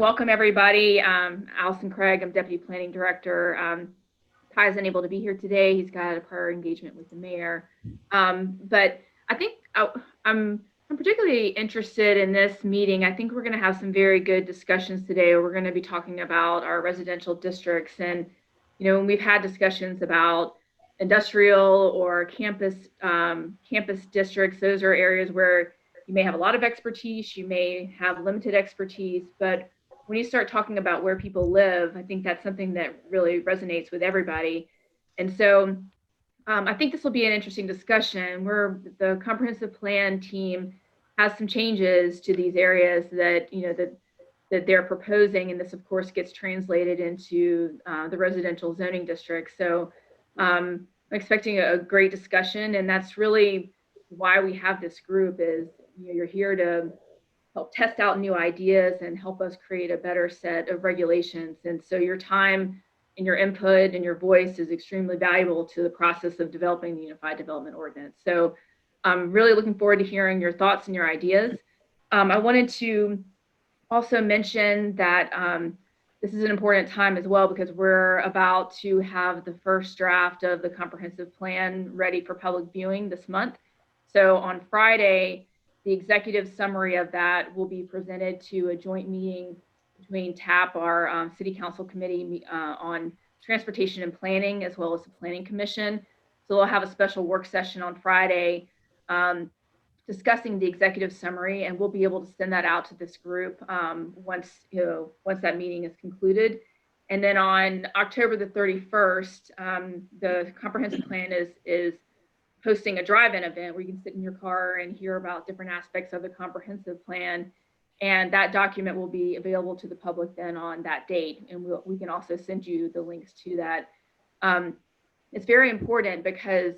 Welcome, everybody. Allison Craig, I'm Deputy Planning Director. Ty isn't able to be here today. He's got a prior engagement with the mayor. But I think I'm particularly interested in this meeting. I think we're going to have some very good discussions today. We're going to be talking about our residential districts. And, when we've had discussions about industrial or campus districts, those are areas where you may have a lot of expertise, you may have limited expertise, but when you start talking about where people live, I think that's something that really resonates with everybody. And so I think this will be an interesting discussion. The comprehensive plan team has some changes to these areas that, that they're proposing. And this, of course, gets translated into the residential zoning district. So I'm expecting a great discussion. And that's really why we have this group is, you're here to help test out new ideas and help us create a better set of regulations. And so your time and your input and your voice is extremely valuable to the process of developing the Unified Development Ordinance. So I'm really looking forward to hearing your thoughts and your ideas. I wanted to also mention that this is an important time as well because we're about to have the first draft of the comprehensive plan ready for public viewing this month. So on Friday, the executive summary of that will be presented to a joint meeting between TAP, our City Council Committee on Transportation and Planning, as well as the Planning Commission. So we'll have a special work session on Friday discussing the executive summary, and we'll be able to send that out to this group once that meeting is concluded. And then on October the 31st, the comprehensive plan is hosting a drive-in event where you can sit in your car and hear about different aspects of the comprehensive plan. And that document will be available to the public then on that date. And we can also send you the links to that. It's very important because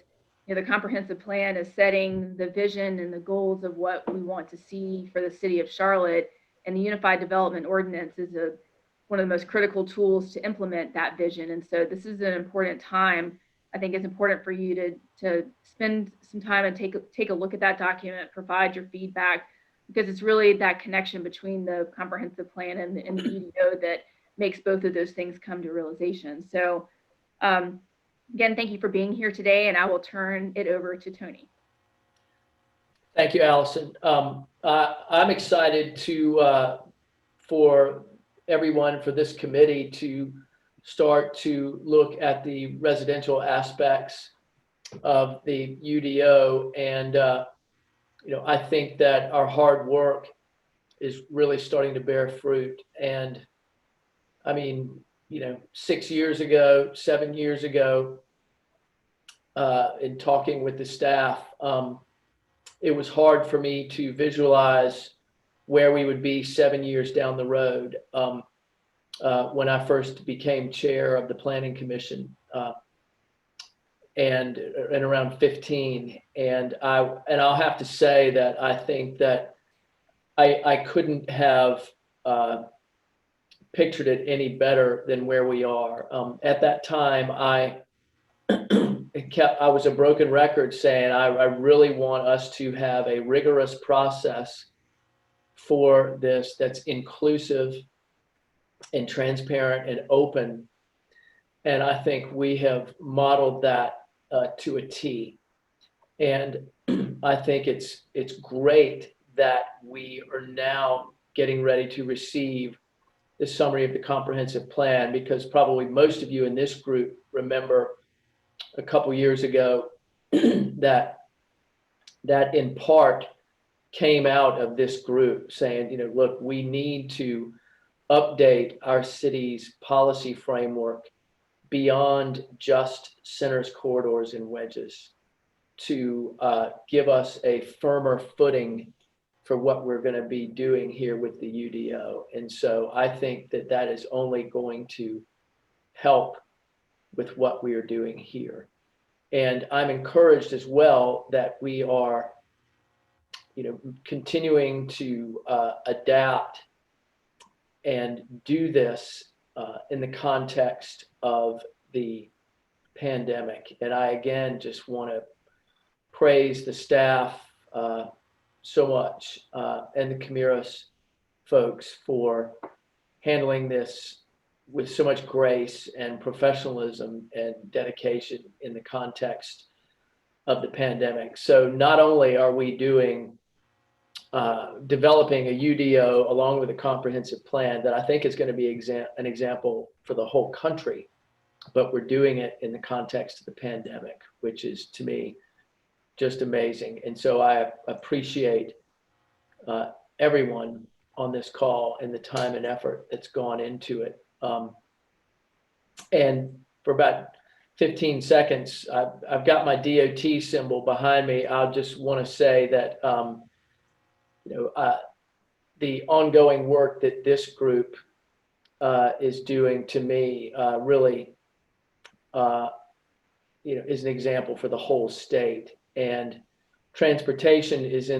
the comprehensive plan is setting the vision and the goals of what we want to see for the city of Charlotte. And the Unified Development Ordinance is one of the most critical tools to implement that vision. And so this is an important time. I think it's important for you to spend some time and take a look at that document, provide your feedback, because it's really that connection between the comprehensive plan and the UDO that makes both of those things come to realization. So again, thank you for being here today, and I will turn it over to Tony. Thank you, Allison. I'm excited for everyone, for this committee to start to look at the residential aspects of the UDO. And, I think that our hard work is really starting to bear fruit. And I mean, 7 years ago, in talking with the staff, it was hard for me to visualize where we would be 7 years down the road. When I first became chair of the Planning Commission, and around 15, and I'll have to say that I think that I couldn't have pictured it any better than where we are. At that time, I was a broken record saying I really want us to have a rigorous process for this that's inclusive and transparent and open. And I think we have modeled that to a T. And I think it's great that we are now getting ready to receive the summary of the comprehensive plan, because probably most of you in this group remember a couple years ago that in part came out of this group saying, look, we need to update our city's policy framework beyond just centers, corridors, and wedges to give us a firmer footing for what we're going to be doing here with the UDO. And so I think that is only going to help with what we are doing here. And I'm encouraged as well that we are, continuing to adapt and do this in the context of the pandemic. And I, again, just want to praise the staff so much and the Camiros folks for handling this with so much grace and professionalism and dedication in the context of the pandemic. So not only are we developing a UDO along with a comprehensive plan that I think is going to be an example for the whole country, but we're doing it in the context of the pandemic, which is, to me, just amazing. And so I appreciate everyone on this call and the time and effort that's gone into it. And for about 15 seconds, I've got my DOT symbol behind me. I'll just want to say that the ongoing work that this group is doing, to me, really is an example for the whole state. And transportation is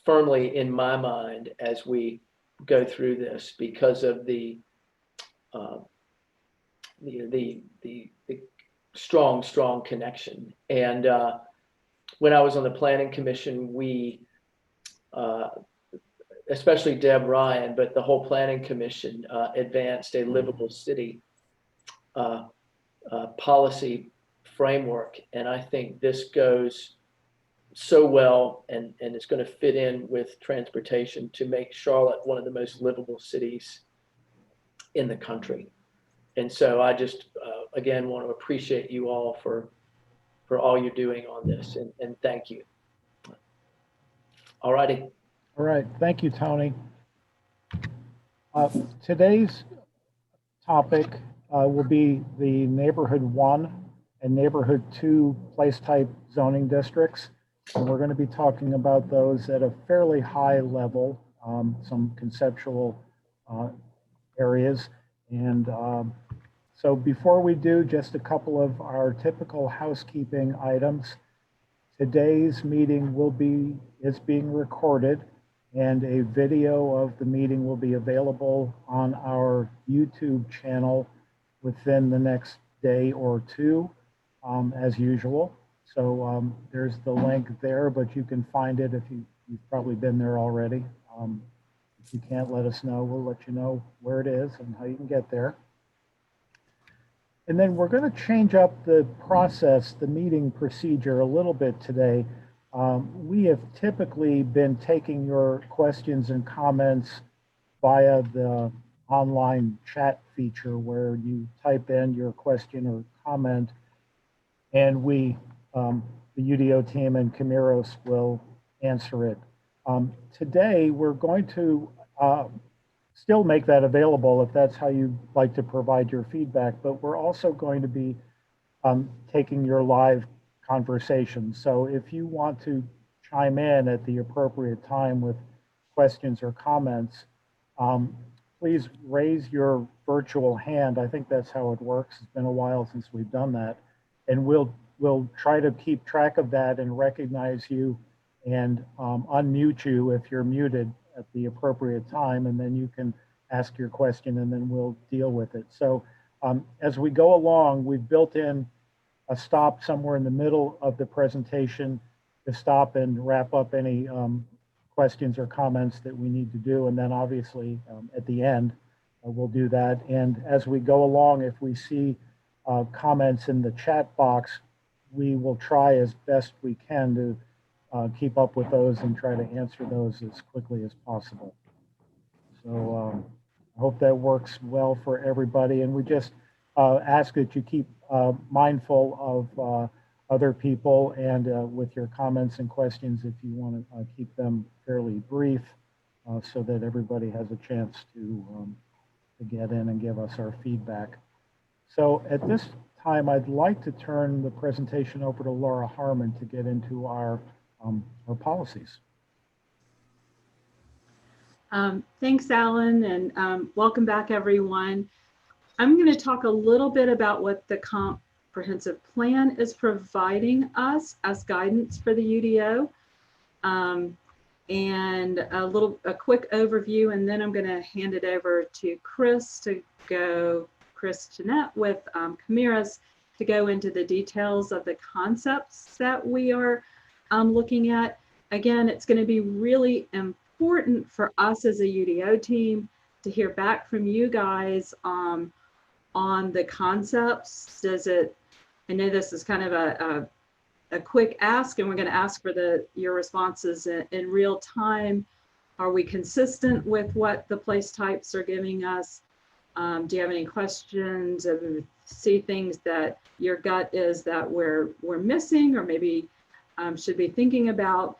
firmly in my mind as we go through this, because of the strong connection. And when I was on the planning commission, we especially Deb Ryan, but the whole planning commission advanced a livable city policy framework. And I think this goes so well, and it's going to fit in with transportation to make Charlotte one of the most livable cities in the country. And so I just, again, want to appreciate you all for all you're doing on this, and thank you. All righty. All right, thank you, Tony. Today's topic will be the Neighborhood 1 and Neighborhood 2 place type zoning districts. And we're going to be talking about those at a fairly high level, some conceptual areas. And so before we do, just a couple of our typical housekeeping items. Today's meeting is being recorded, and a video of the meeting will be available on our YouTube channel within the next day or two, as usual. So there's the link there, but you can find it if you've probably been there already. If you can't, let us know. We'll let you know where it is and how you can get there. And then we're going to change up the process, the meeting procedure a little bit today. We have typically been taking your questions and comments via the online chat feature, where you type in your question or comment, and we, the UDO team and Camiros, will answer it. Today, we're going to still make that available if that's how you'd like to provide your feedback, but we're also going to be taking your live conversation. So if you want to chime in at the appropriate time with questions or comments, please raise your virtual hand. I think that's how it works. It's been a while since we've done that. And we'll try to keep track of that and recognize you and unmute you if you're muted at the appropriate time, and then you can ask your question and then we'll deal with it. So as we go along, we've built in a stop somewhere in the middle of the presentation to stop and wrap up any questions or comments that we need to do. And then obviously at the end, we'll do that. And as we go along, if we see comments in the chat box, we will try as best we can to keep up with those and try to answer those as quickly as possible. So I hope that works well for everybody. And we just ask that you keep mindful of other people, and with your comments and questions, if you want to keep them fairly brief, so that everybody has a chance to get in and give us our feedback. So at this time, I'd like to turn the presentation over to Laura Harmon to get into our policies. Thanks, Alan, and welcome back, everyone. I'm going to talk a little bit about what the comprehensive plan is providing us as guidance for the UDO, and a quick overview, and then I'm going to hand it over to Chris Jeanette with Camiros to go into the details of the concepts that we are looking at. Again, it's going to be really important important for us as a UDO team to hear back from you guys on the concepts. I know this is kind of a quick ask, and we're going to ask for your responses in real time. Are we consistent with what the place types are giving us? Do you have any questions? See things that your gut is that we're missing, or maybe should be thinking about?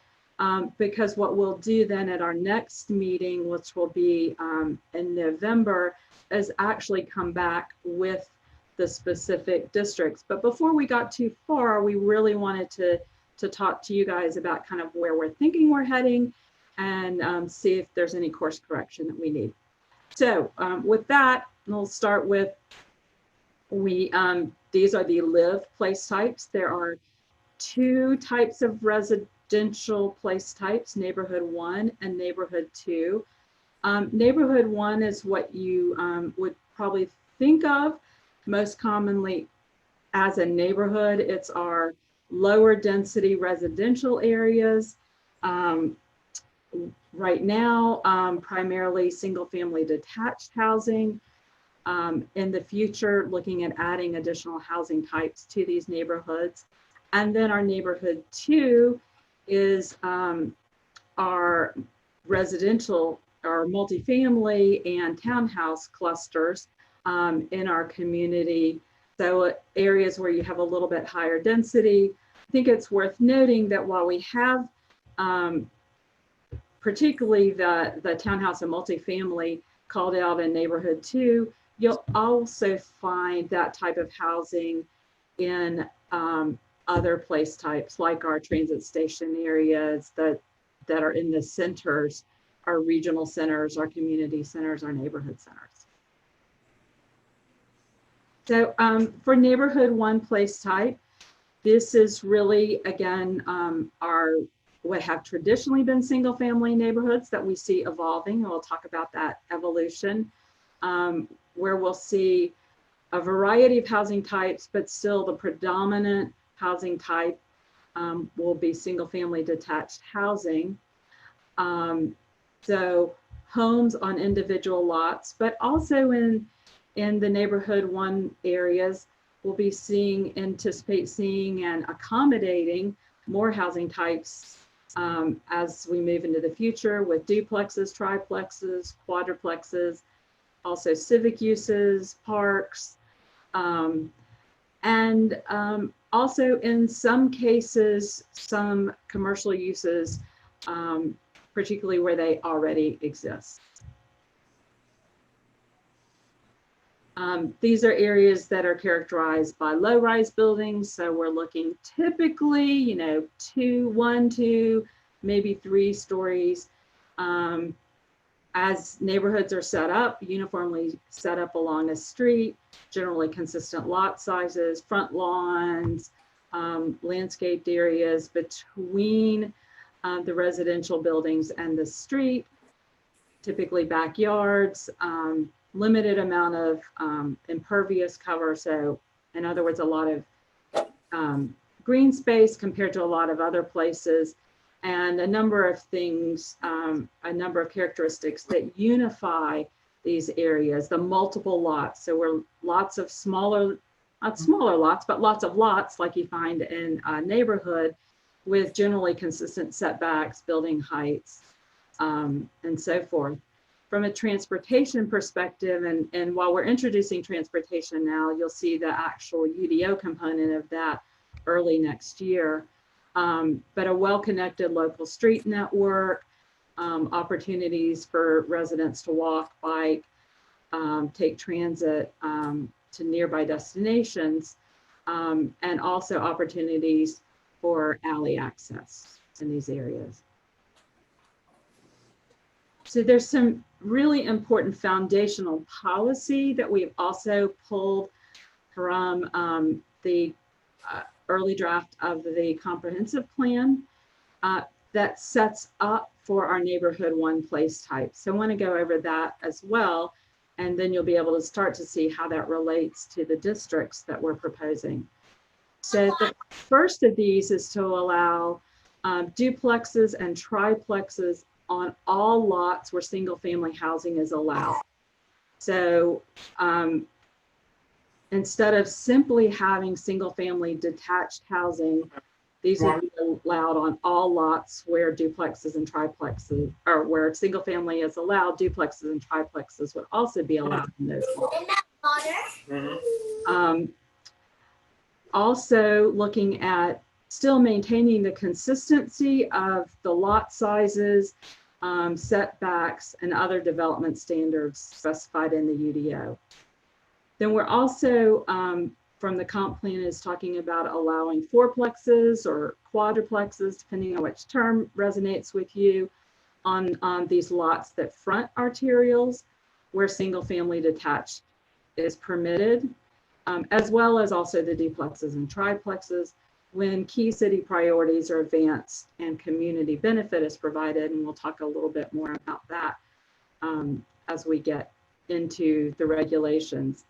Because what we'll do then at our next meeting, which will be in November, is actually come back with the specific districts. But before we got too far, we really wanted to talk to you guys about kind of where we're thinking we're heading, and see if there's any course correction that we need. So with that, we'll start with, these are the live place types. There are two types of residential place types, neighborhood 1 and neighborhood 2. Neighborhood 1 is what you would probably think of most commonly as a neighborhood. It's our lower density residential areas. Right now, primarily single family detached housing. In the future, looking at adding additional housing types to these neighborhoods. And then our neighborhood 2 is our residential, our multifamily and townhouse clusters in our community. So areas where you have a little bit higher density. I think it's worth noting that while we have particularly the townhouse and multifamily called out in neighborhood 2, you'll also find that type of housing in other place types, like our transit station areas that are in the centers, our regional centers, our community centers, our neighborhood centers. So for neighborhood 1 place type, this is really, again, what have traditionally been single family neighborhoods that we see evolving, and we'll talk about that evolution, where we'll see a variety of housing types, but still the predominant housing type will be single family detached housing. So homes on individual lots, but also in the neighborhood 1 areas, we'll be anticipate seeing and accommodating more housing types as we move into the future with duplexes, triplexes, quadruplexes, also civic uses, parks, and also in some cases, some commercial uses, particularly where they already exist. These are areas that are characterized by low-rise buildings. So we're looking typically, 1, 2, maybe 3 stories. As neighborhoods are set up, uniformly set up along a street, generally consistent lot sizes, front lawns, landscaped areas between the residential buildings and the street, typically backyards, limited amount of impervious cover. So in other words, a lot of green space compared to a lot of other places, and a number of things, a number of characteristics that unify these areas, the multiple lots. So we're lots of not smaller lots, but lots of lots like you find in a neighborhood with generally consistent setbacks, building heights, and so forth. From a transportation perspective, and while we're introducing transportation now, you'll see the actual UDO component of that early next year. But a well-connected local street network, opportunities for residents to walk, bike, take transit to nearby destinations, and also opportunities for alley access in these areas. So there's some really important foundational policy that we've also pulled from the early draft of the comprehensive plan that sets up for our neighborhood 1 place type. So I want to go over that as well, and then you'll be able to start to see how that relates to the districts that we're proposing. So the first of these is to allow duplexes and triplexes on all lots where single family housing is allowed. So instead of simply having single family detached housing, these would be allowed on all lots where duplexes and triplexes, or where single family is allowed, duplexes and triplexes would also be allowed in those lots. Also looking at still maintaining the consistency of the lot sizes, setbacks, and other development standards specified in the UDO. Then we're also, from the comp plan, is talking about allowing fourplexes or quadruplexes, depending on which term resonates with you, on these lots that front arterials, where single family detached is permitted, as well as also the duplexes and triplexes when key city priorities are advanced and community benefit is provided. And we'll talk a little bit more about that as we get into the regulations.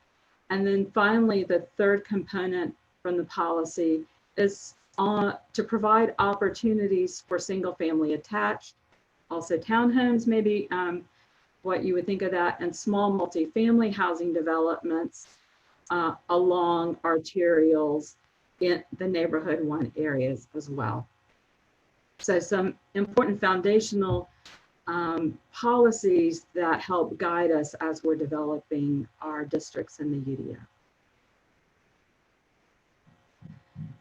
And then finally, the third component from the policy is to provide opportunities for single family attached, also townhomes, maybe what you would think of that, and small multifamily housing developments along arterials in the neighborhood 1 areas as well. So some important foundational policies that help guide us as we're developing our districts in the UDO.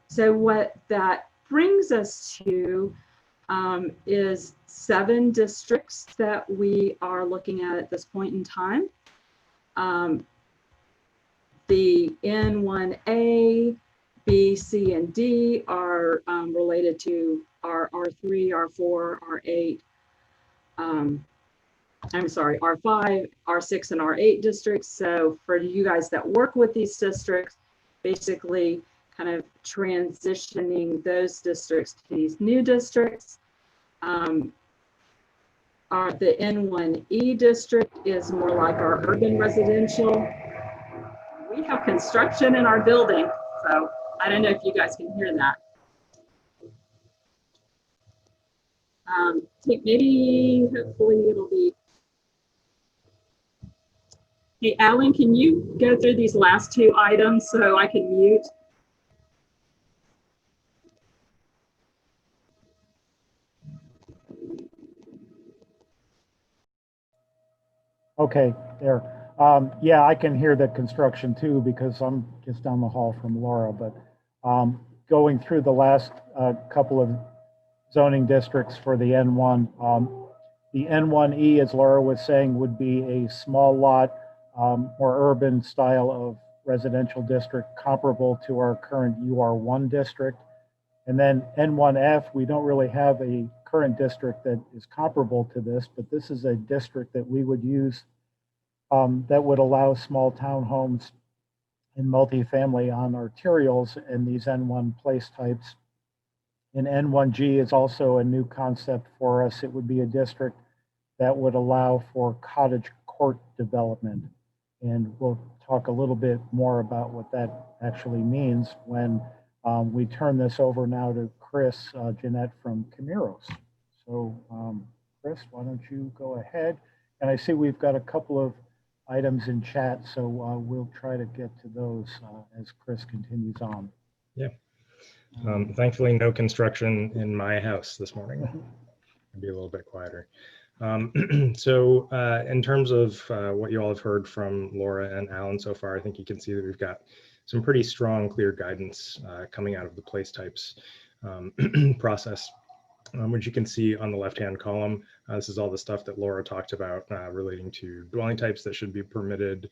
So what that brings us to is 7 districts that we are looking at this point in time. The N1A, B, C, and D are related to our R3, R4, R8, I'm sorry, R5, R6, and R8 districts. So for you guys that work with these districts, basically kind of transitioning those districts to these new districts. The N1E district is more like our urban residential. We have construction in our building, so I don't know if you guys can hear that. Maybe, hopefully it'll be. Hey, Alan, can you go through these last 2 items so I can mute? Okay, there. Yeah, I can hear the construction too because I'm just down the hall from Laura, but going through the last couple of zoning districts for the N1, the N1E, as Laura was saying, would be a small lot, more urban style of residential district comparable to our current UR1 district. And then N1F, we don't really have a current district that is comparable to this, but this is a district that we would use that would allow small townhomes and multifamily on arterials and these N1 place types. And N1G is also a new concept for us. It would be a district that would allow for cottage court development. And we'll talk a little bit more about what that actually means when we turn this over now to Chris Jeanette from Camiros. So Chris, why don't you go ahead? And I see we've got a couple of items in chat, so we'll try to get to those as Chris continues on. Yeah. Thankfully, no construction in my house this morning. It'll be a little bit quieter. So in terms of what you all have heard from Laura and Alan so far, I think you can see that we've got some pretty strong, clear guidance coming out of the place types process, which you can see on the left-hand column. This is all the stuff that Laura talked about relating to dwelling types that should be permitted,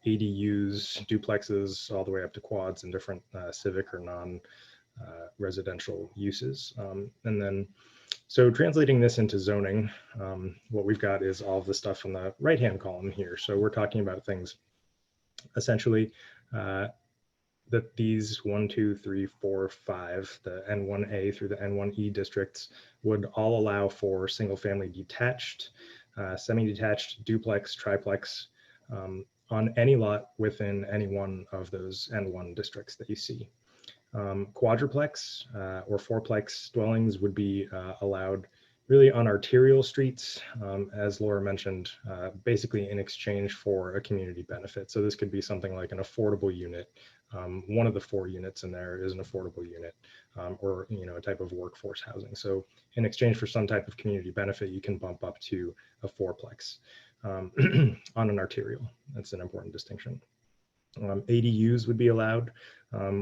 ADUs, duplexes, all the way up to quads and different civic or non-residential uses. And then, so translating this into zoning, what we've got is all of the stuff on the right-hand column here. So we're talking about things essentially that these 1, 2, 3, 4, 5, the N1A through the N1E districts would all allow for single family detached, semi-detached, duplex, triplex on any lot within any one of those N1 districts that you see. Quadruplex or fourplex dwellings would be allowed really on arterial streets, as Laura mentioned, basically in exchange for a community benefit. So this could be something like an affordable unit. One of the 4 units in there is an affordable unit, or a type of workforce housing. So in exchange for some type of community benefit, you can bump up to a 4-plex on an arterial. That's an important distinction. ADUs would be allowed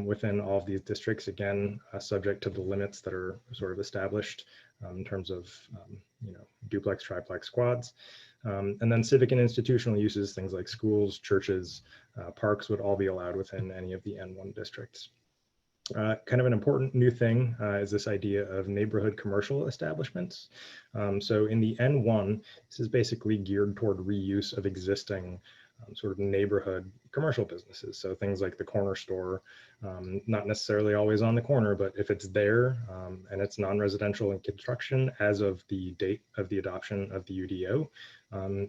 within all of these districts, again, subject to the limits that are sort of established in terms of duplex, triplex, quads. And then civic and institutional uses, things like schools, churches, parks would all be allowed within any of the N1 districts. Kind of an important new thing is this idea of neighborhood commercial establishments. So in the N1, this is basically geared toward reuse of existing sort of neighborhood commercial businesses. So things like the corner store, not necessarily always on the corner, but if it's there and it's non-residential in construction as of the date of the adoption of the UDO,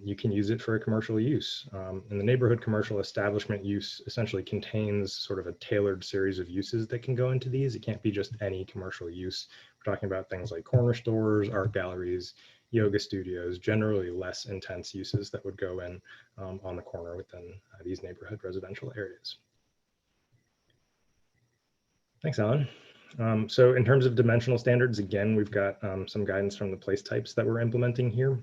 you can use it for a commercial use. And the neighborhood commercial establishment use essentially contains sort of a tailored series of uses that can go into these. It can't be just any commercial use. We're talking about things like corner stores, art galleries, yoga studios, generally less intense uses that would go in on the corner within these neighborhood residential areas. Thanks, Alan. So in terms of dimensional standards, again, we've got some guidance from the place types that we're implementing here.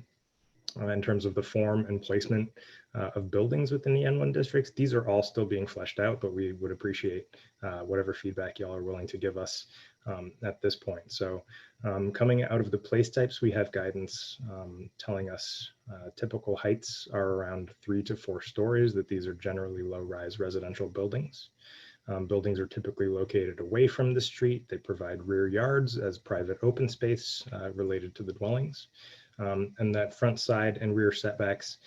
In terms of the form and placement of buildings within the N1 districts, these are all still being fleshed out, but we would appreciate whatever feedback y'all are willing to give us at this point. So coming out of the place types, we have guidance telling us typical heights are around 3 to 4 stories, that these are generally low-rise residential buildings. Buildings are typically located away from the street. They provide rear yards as private open space related to the dwellings. And that front side and rear setbacks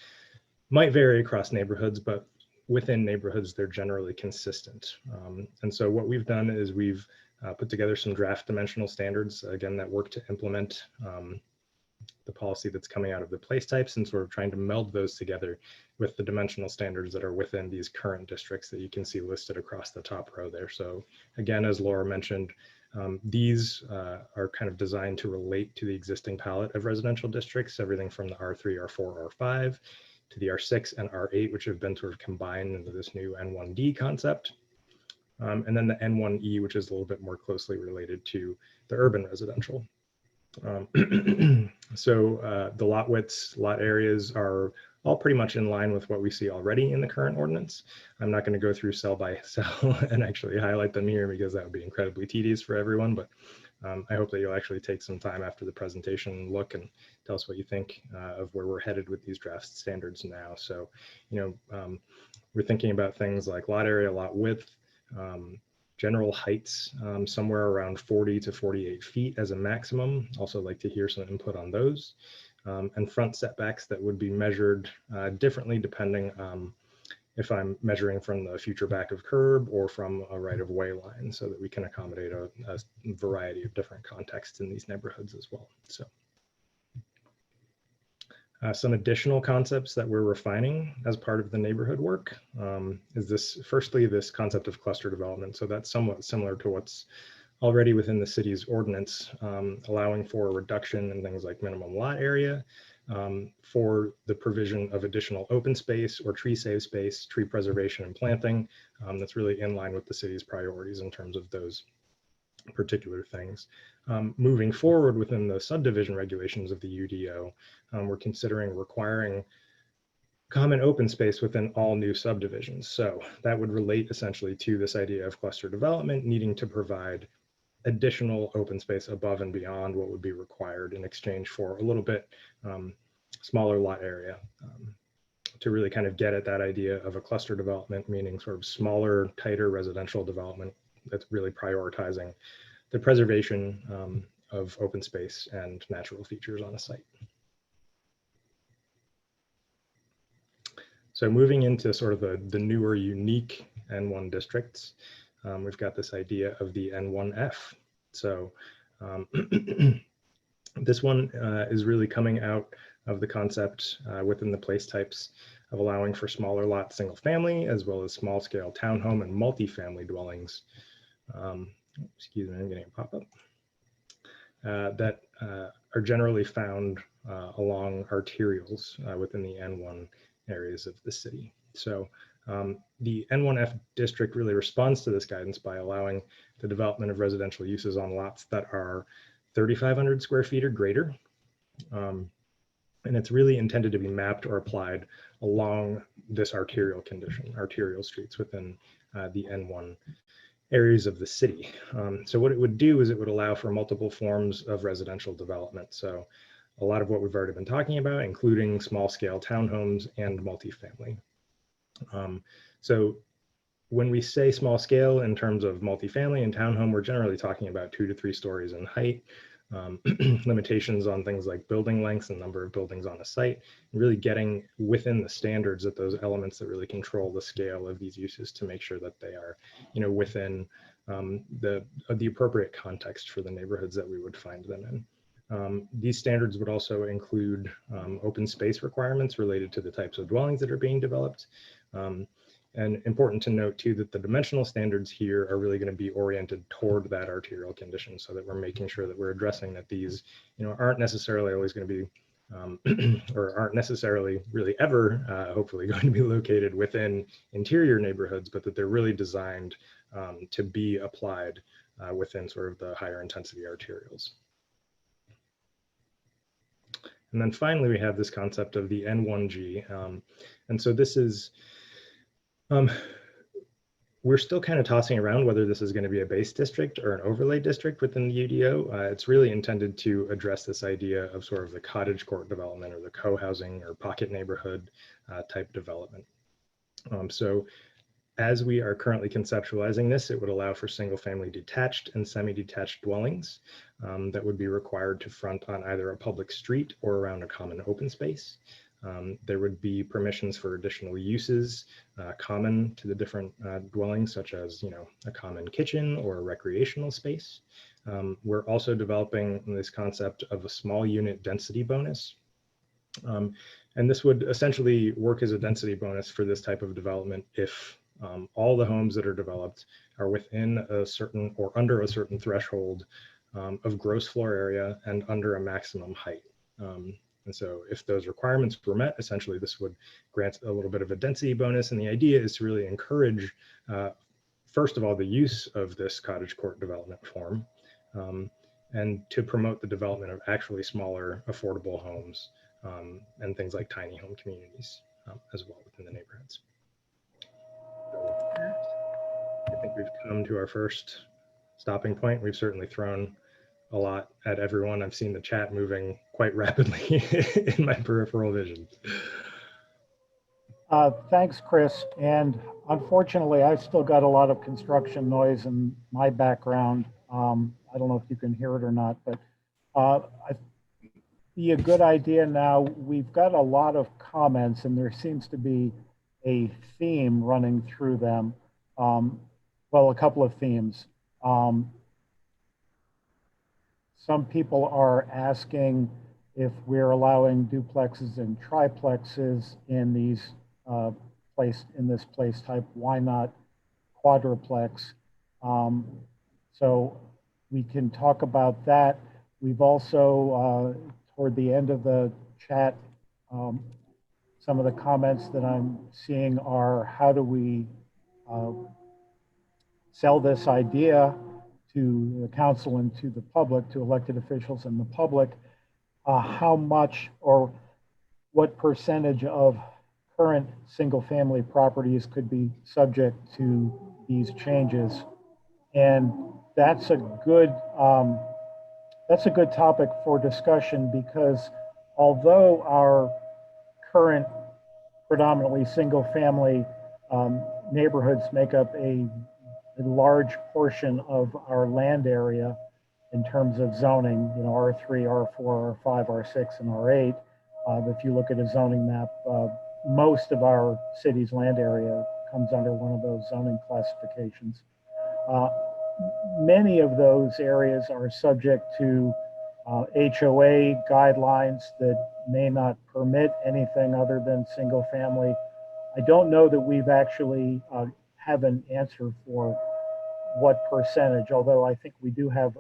might vary across neighborhoods, but within neighborhoods, they're generally consistent. And so what we've done is we've put together some draft dimensional standards, again, that work to implement the policy that's coming out of the place types, and sort of trying to meld those together with the dimensional standards that are within these current districts that you can see listed across the top row there. So again, as Laura mentioned, these are kind of designed to relate to the existing palette of residential districts, everything from the R3, R4, R5 to the R6 and R8, which have been sort of combined into this new N1D concept. And then the N1E, which is a little bit more closely related to the urban residential. So the lot widths, lot areas are all pretty much in line with what we see already in the current ordinance. I'm not going to go through cell by cell and actually highlight them here because that would be incredibly tedious for everyone, but I hope that you'll actually take some time after the presentation, look and tell us what you think of where we're headed with these draft standards now. So, we're thinking about things like lot area, lot width, general heights, somewhere around 40 to 48 feet as a maximum. Also like to hear some input on those. And front setbacks that would be measured differently depending if I'm measuring from the future back of curb or from a right-of-way line, so that we can accommodate a variety of different contexts in these neighborhoods as well. So some additional concepts that we're refining as part of the neighborhood work is this, firstly, this concept of cluster development. So that's somewhat similar to what's already within the city's ordinance, allowing for a reduction in things like minimum lot area, for the provision of additional open space or tree save space, tree preservation and planting. That's really in line with the city's priorities in terms of those particular things. Moving forward within the subdivision regulations of the UDO, we're considering requiring common open space within all new subdivisions. So that would relate essentially to this idea of cluster development, needing to provide additional open space above and beyond what would be required in exchange for a little bit smaller lot area, to really kind of get at that idea of a cluster development, meaning sort of smaller, tighter residential development that's really prioritizing the preservation of open space and natural features on a site. So moving into sort of the newer, unique N1 districts, we've got this idea of the N1F. So this one is really coming out of the concept within the place types of allowing for smaller lot single family, as well as small scale townhome and multifamily dwellings. Excuse me, I'm getting a pop-up. That are generally found along arterials within the N1 areas of the city. So the N1F district really responds to this guidance by allowing the development of residential uses on lots that are 3,500 square feet or greater. And it's really intended to be mapped or applied along this arterial condition, arterial streets within the N1 areas of the city. So what it would do is it would allow for multiple forms of residential development. So a lot of what we've already been talking about, including small scale townhomes and multifamily. So when we say small scale in terms of multifamily and townhome, we're generally talking about 2 to 3 stories in height. Limitations on things like building lengths and number of buildings on a site, really getting within the standards at those elements that really control the scale of these uses to make sure that they are, within the appropriate context for the neighborhoods that we would find them in. These standards would also include open space requirements related to the types of dwellings that are being developed. And important to note too that the dimensional standards here are really going to be oriented toward that arterial condition, so that we're making sure that we're addressing that these, aren't necessarily always going to be, or aren't necessarily really ever, hopefully going to be located within interior neighborhoods, but that they're really designed to be applied within sort of the higher intensity arterials. And then finally, we have this concept of the N1G. And so this is, we're still kind of tossing around whether this is going to be a base district or an overlay district within the UDO. It's really intended to address this idea of sort of the cottage court development or the co-housing or pocket neighborhood type development. So as we are currently conceptualizing this, it would allow for single family detached and semi-detached dwellings that would be required to front on either a public street or around a common open space. There would be permissions for additional uses common to the different dwellings, such as, a common kitchen or a recreational space. We're also developing this concept of a small unit density bonus. And this would essentially work as a density bonus for this type of development if all the homes that are developed are within a certain or under a certain threshold of gross floor area and under a maximum height. And so if those requirements were met, essentially this would grant a little bit of a density bonus. And the idea is to really encourage, first of all, the use of this cottage court development form, and to promote the development of actually smaller, affordable homes and things like tiny home communities as well within the neighborhoods. So I think we've come to our first stopping point. We've certainly thrown a lot at everyone. I've seen the chat moving quite rapidly in my peripheral vision. Thanks, Chris. And unfortunately, I've still got a lot of construction noise in my background. I don't know if you can hear it or not, but I be a good idea now. We've got a lot of comments and there seems to be a theme running through them. Well, a couple of themes. Some people are asking if we're allowing duplexes and triplexes in these this place type. Why not quadruplex? So we can talk about that. We've also, toward the end of the chat, some of the comments that I'm seeing are, how do we sell this idea to the council and to the public, to elected officials and the public, how much or what percentage of current single family properties could be subject to these changes. And that's a good topic for discussion, because although our current predominantly single family neighborhoods make up a large portion of our land area in terms of zoning, R3, R4, R5, R6, and R8. If you look at a zoning map, most of our city's land area comes under one of those zoning classifications. Many of those areas are subject to HOA guidelines that may not permit anything other than single family. I don't know that we've actually have an answer for what percentage, although I think we do have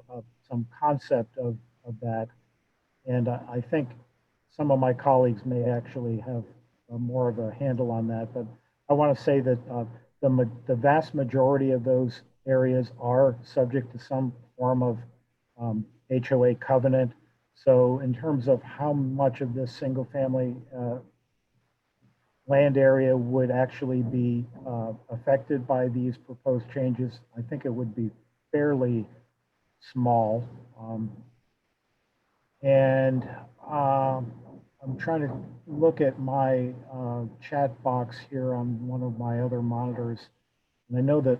some concept of that. And I think some of my colleagues may actually have more of a handle on that. But I want to say that the vast majority of those areas are subject to some form of HOA covenant. So in terms of how much of this single family land area would actually be affected by these proposed changes, I think it would be fairly small. And I'm trying to look at my chat box here on one of my other monitors. And I know that,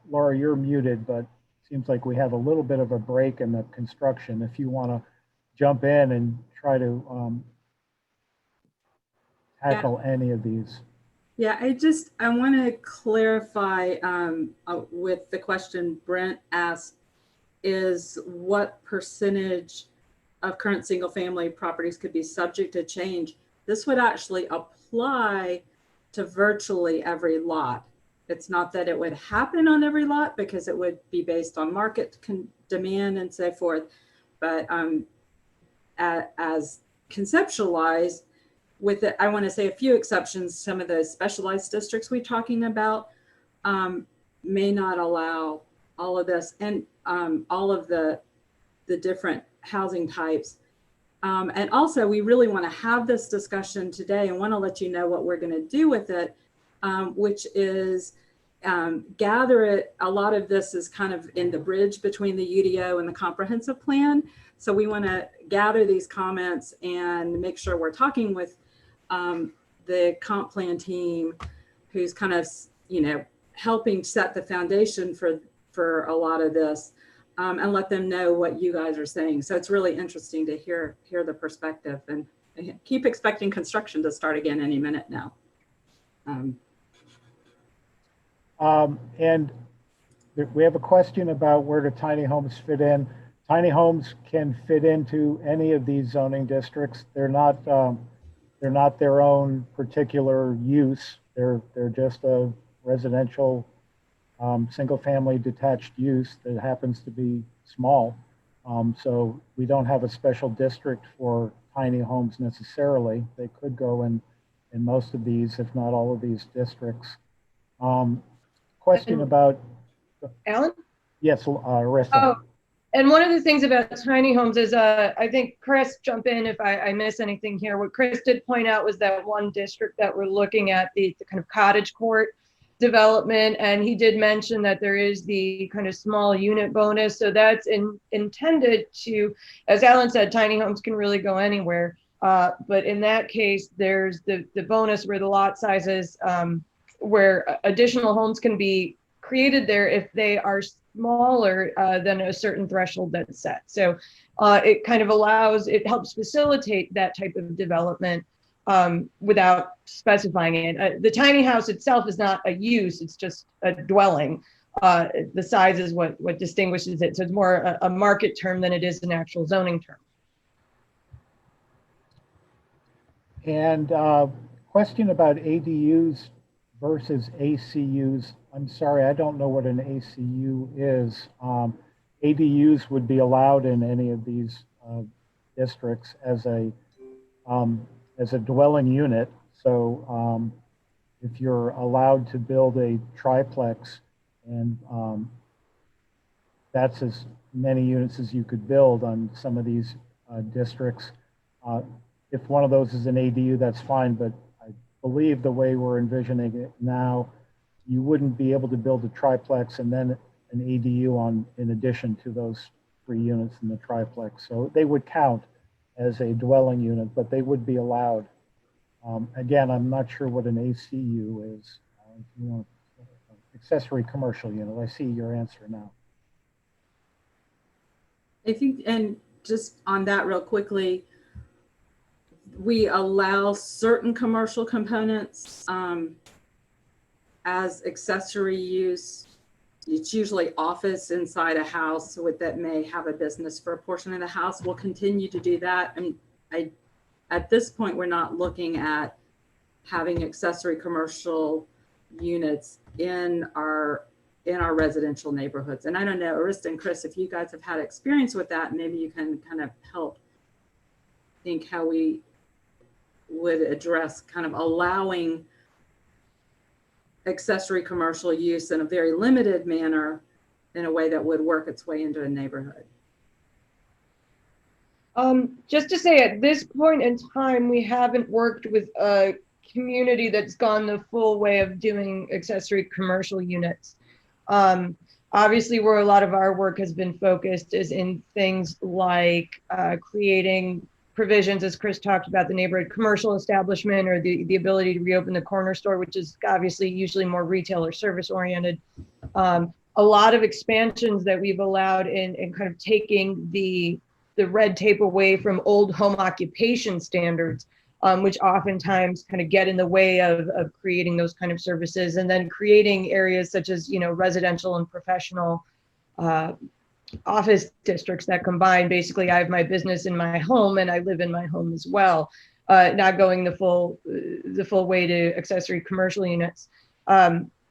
Laura, you're muted, but it seems like we have a little bit of a break in the construction. If you want to jump in and try to tackle any of these. Yeah, I want to clarify with the question Brent asked, is what percentage of current single family properties could be subject to change? This would actually apply to virtually every lot. It's not that it would happen on every lot because it would be based on market demand and so forth. But as conceptualized, with it, I want to say a few exceptions. Some of the specialized districts we're talking about may not allow all of this and all of the different housing types. And also, we really want to have this discussion today and want to let you know what we're going to do with it, which is gather it. A lot of this is kind of in the bridge between the UDO and the comprehensive plan. So we want to gather these comments and make sure we're talking with the comp plan team, who's kind of, helping set the foundation for a lot of this, and let them know what you guys are saying. So it's really interesting to hear the perspective, and keep expecting construction to start again any minute now. And we have a question about where do tiny homes fit in. Tiny homes can fit into any of these zoning districts. They're not their own particular use. They're just a residential single family detached use that happens to be small. So we don't have a special district for tiny homes necessarily. They could go in most of these, if not all of these districts. Question about Alan? yes, Arissa. Oh, and one of the things about tiny homes is, I think Chris, jump in if I miss anything here. What Chris did point out was that one district that we're looking at, the kind of cottage court development, and he did mention that there is the kind of small unit bonus. So that's intended to, as Alan said, tiny homes can really go anywhere. But in that case, there's the bonus where the lot sizes, where additional homes can be created there if they are smaller than a certain threshold that's set. So it kind of it helps facilitate that type of development without specifying it. The tiny house itself is not a use, it's just a dwelling. The size is what distinguishes it. So it's more a market term than it is an actual zoning term. And question about ADUs versus ACUs. I'm sorry, I don't know what an ACU is. ADUs would be allowed in any of these districts as a dwelling unit. So if you're allowed to build a triplex, and that's as many units as you could build on some of these districts. If one of those is an ADU, that's fine, but I believe the way we're envisioning it now, you wouldn't be able to build a triplex and then an ADU in addition to those 3 units in the triplex. So they would count as a dwelling unit, but they would be allowed. Again, I'm not sure what an ACU is. If you want accessory commercial unit, I see your answer now. I think, and just on that real quickly, we allow certain commercial components as accessory use. It's usually office inside a house that may have a business for a portion of the house. We'll continue to do that. And at this point, we're not looking at having accessory commercial units in our residential neighborhoods. And I don't know, Arista and Chris, if you guys have had experience with that, maybe you can kind of help think how we would address kind of allowing accessory commercial use in a very limited manner in a way that would work its way into a neighborhood. Just to say, at this point in time, we haven't worked with a community that's gone the full way of doing accessory commercial units. Obviously, where a lot of our work has been focused is in things like creating provisions, as Chris talked about, the neighborhood commercial establishment, or the ability to reopen the corner store, which is obviously usually more retail or service oriented. A lot of expansions that we've allowed in kind of taking the red tape away from old home occupation standards, which oftentimes kind of get in the way of creating those kind of services, and then creating areas such as, you know, residential and professional office districts that combine. Basically, I have my business in my home and I live in my home as well, not going the full way to accessory commercial units.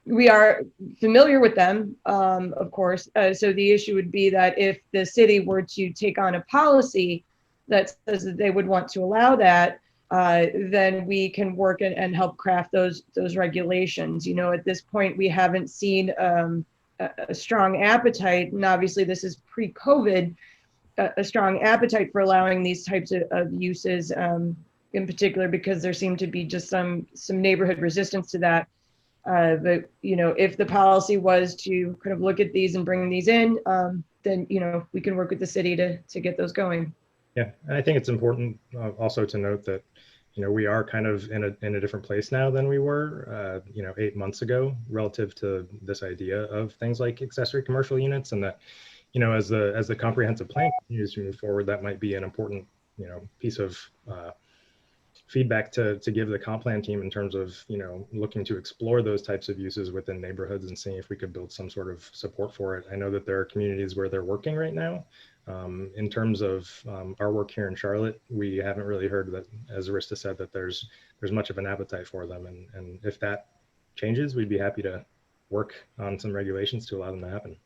We are familiar with them, of course. So the issue would be that if the city were to take on a policy that says that they would want to allow that, then we can work and help craft those regulations. You know, at this point, we haven't seen a strong appetite, and obviously this is pre-COVID, a strong appetite for allowing these types of uses, in particular because there seemed to be just some neighborhood resistance to that. But, you know, if the policy was to kind of look at these and bring these in, then, you know, we can work with the city to get those going. Yeah, and I think it's important also to note that, you know, we are kind of in a different place now than we were, you know, 8 months ago relative to this idea of things like accessory commercial units, and that, you know, as the comprehensive plan continues to move forward, that might be an important, you know, piece of feedback to give the comp plan team in terms of, you know, looking to explore those types of uses within neighborhoods and seeing if we could build some sort of support for it. I know that there are communities where they're working right now. In terms of our work here in Charlotte, we haven't really heard that, as Arista said, that there's much of an appetite for them. And if that changes, we'd be happy to work on some regulations to allow them to happen.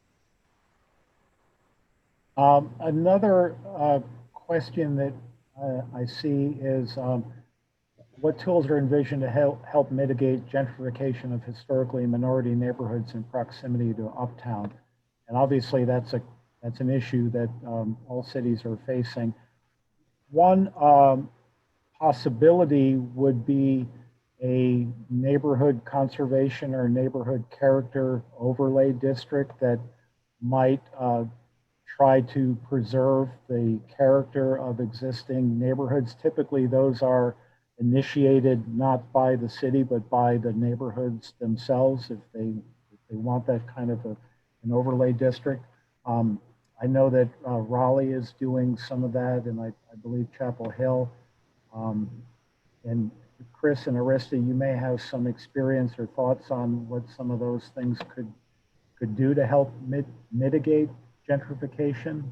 Another question that I see is what tools are envisioned to help mitigate gentrification of historically minority neighborhoods in proximity to Uptown? And obviously that's an issue that all cities are facing. One possibility would be a neighborhood conservation or neighborhood character overlay district that might try to preserve the character of existing neighborhoods. Typically, those are initiated not by the city, but by the neighborhoods themselves if they want that kind of an overlay district. I know that Raleigh is doing some of that, and I believe Chapel Hill. And Chris and Arista, you may have some experience or thoughts on what some of those things could do to help mitigate gentrification.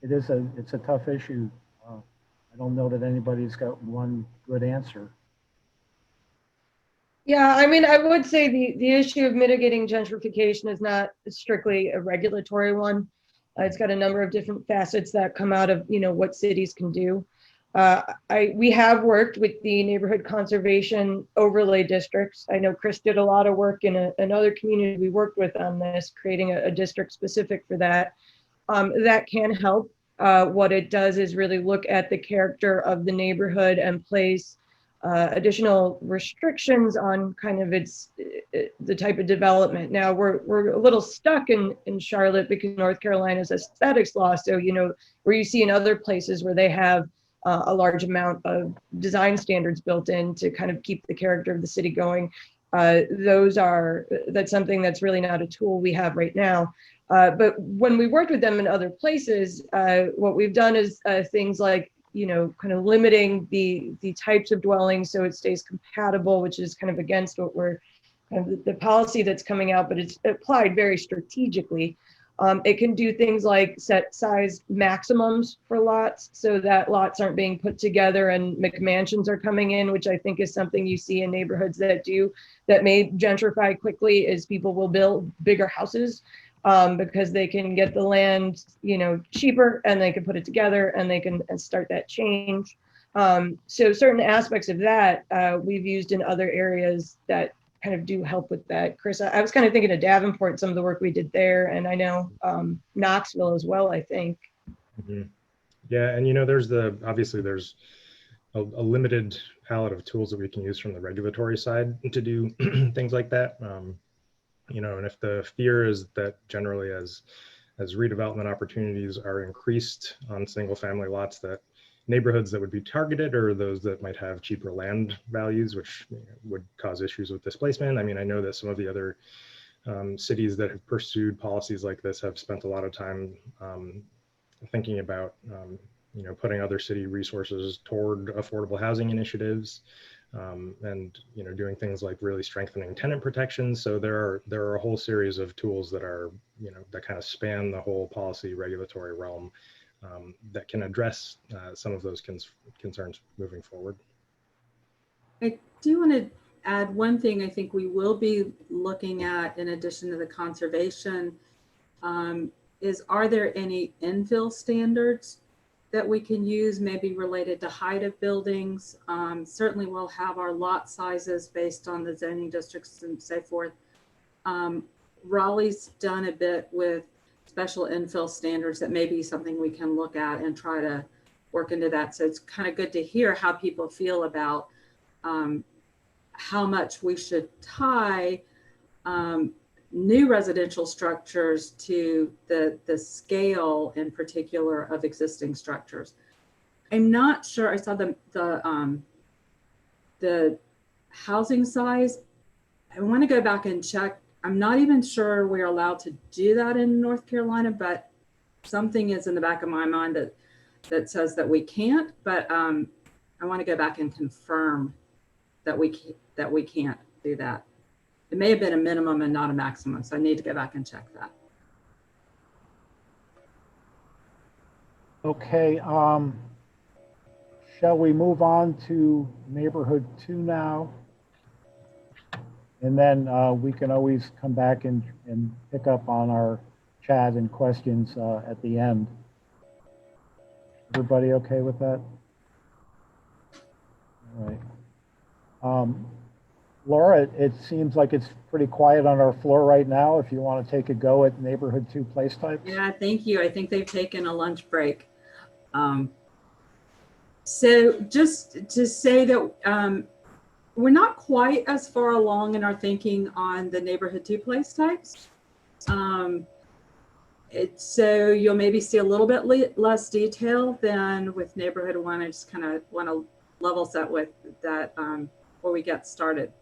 It's a tough issue. I don't know that anybody's got one good answer. Yeah, I mean, I would say the issue of mitigating gentrification is not strictly a regulatory one. It's got a number of different facets that come out of, you know, what cities can do. We have worked with the neighborhood conservation overlay districts. I know Chris did a lot of work in another community we worked with on this, creating a district specific for that. That can help. What it does is really look at the character of the neighborhood and place additional restrictions on kind of the type of development. Now we're a little stuck in Charlotte because North Carolina's aesthetics law. So, you know, where you see in other places where they have a large amount of design standards built in to kind of keep the character of the city going. That's something that's really not a tool we have right now. But when we worked with them in other places, what we've done is things like, you know, kind of limiting the types of dwellings so it stays compatible, which is kind of against what we're kind of the policy that's coming out, but it's applied very strategically. It can do things like set size maximums for lots so that lots aren't being put together and McMansions are coming in, which I think is something you see in neighborhoods that may gentrify quickly, is people will build bigger houses because they can get the land, cheaper, and they can put it together and they can start that change. So certain aspects of that we've used in other areas that kind of do help with that. Chris, I was kind of thinking of Davenport, some of the work we did there, and I know Knoxville as well, I think. Mhm. Yeah, and obviously there's a limited palette of tools that we can use from the regulatory side to do things like that. And if the fear is that generally as redevelopment opportunities are increased on single family lots, that neighborhoods that would be targeted are those that might have cheaper land values, which would cause issues with displacement. I mean, I know that some of the other cities that have pursued policies like this have spent a lot of time thinking about putting other city resources toward affordable housing initiatives, and doing things like really strengthening tenant protections. So there are a whole series of tools that are that kind of span the whole policy regulatory realm, that can address some of those concerns moving forward. I do want to add one thing I think we will be looking at in addition to the conservation, is are there any infill standards that we can use, maybe related to height of buildings? Certainly we'll have our lot sizes based on the zoning districts and so forth. Raleigh's done a bit with special infill standards that may be something we can look at and try to work into that. So it's kind of good to hear how people feel about how much we should tie new residential structures to the scale in particular of existing structures. I'm not sure, I saw the housing size. I want to go back and check. I'm not even sure we're allowed to do that in North Carolina, but something is in the back of my mind that says that we can't, but I want to go back and confirm that we can't do that. It may have been a minimum and not a maximum, so I need to go back and check that. Okay, shall we move on to neighborhood 2 now? And then we can always come back and pick up on our chat and questions at the end. Everybody okay with that? All right. Laura, it seems like it's pretty quiet on our floor right now. If you want to take a go at neighborhood 2 place types. Yeah, thank you. I think they've taken a lunch break. So just to say that we're not quite as far along in our thinking on the neighborhood 2 place types. So you'll maybe see a little bit less detail than with neighborhood 1. I just kind of want to level set with that before we get started.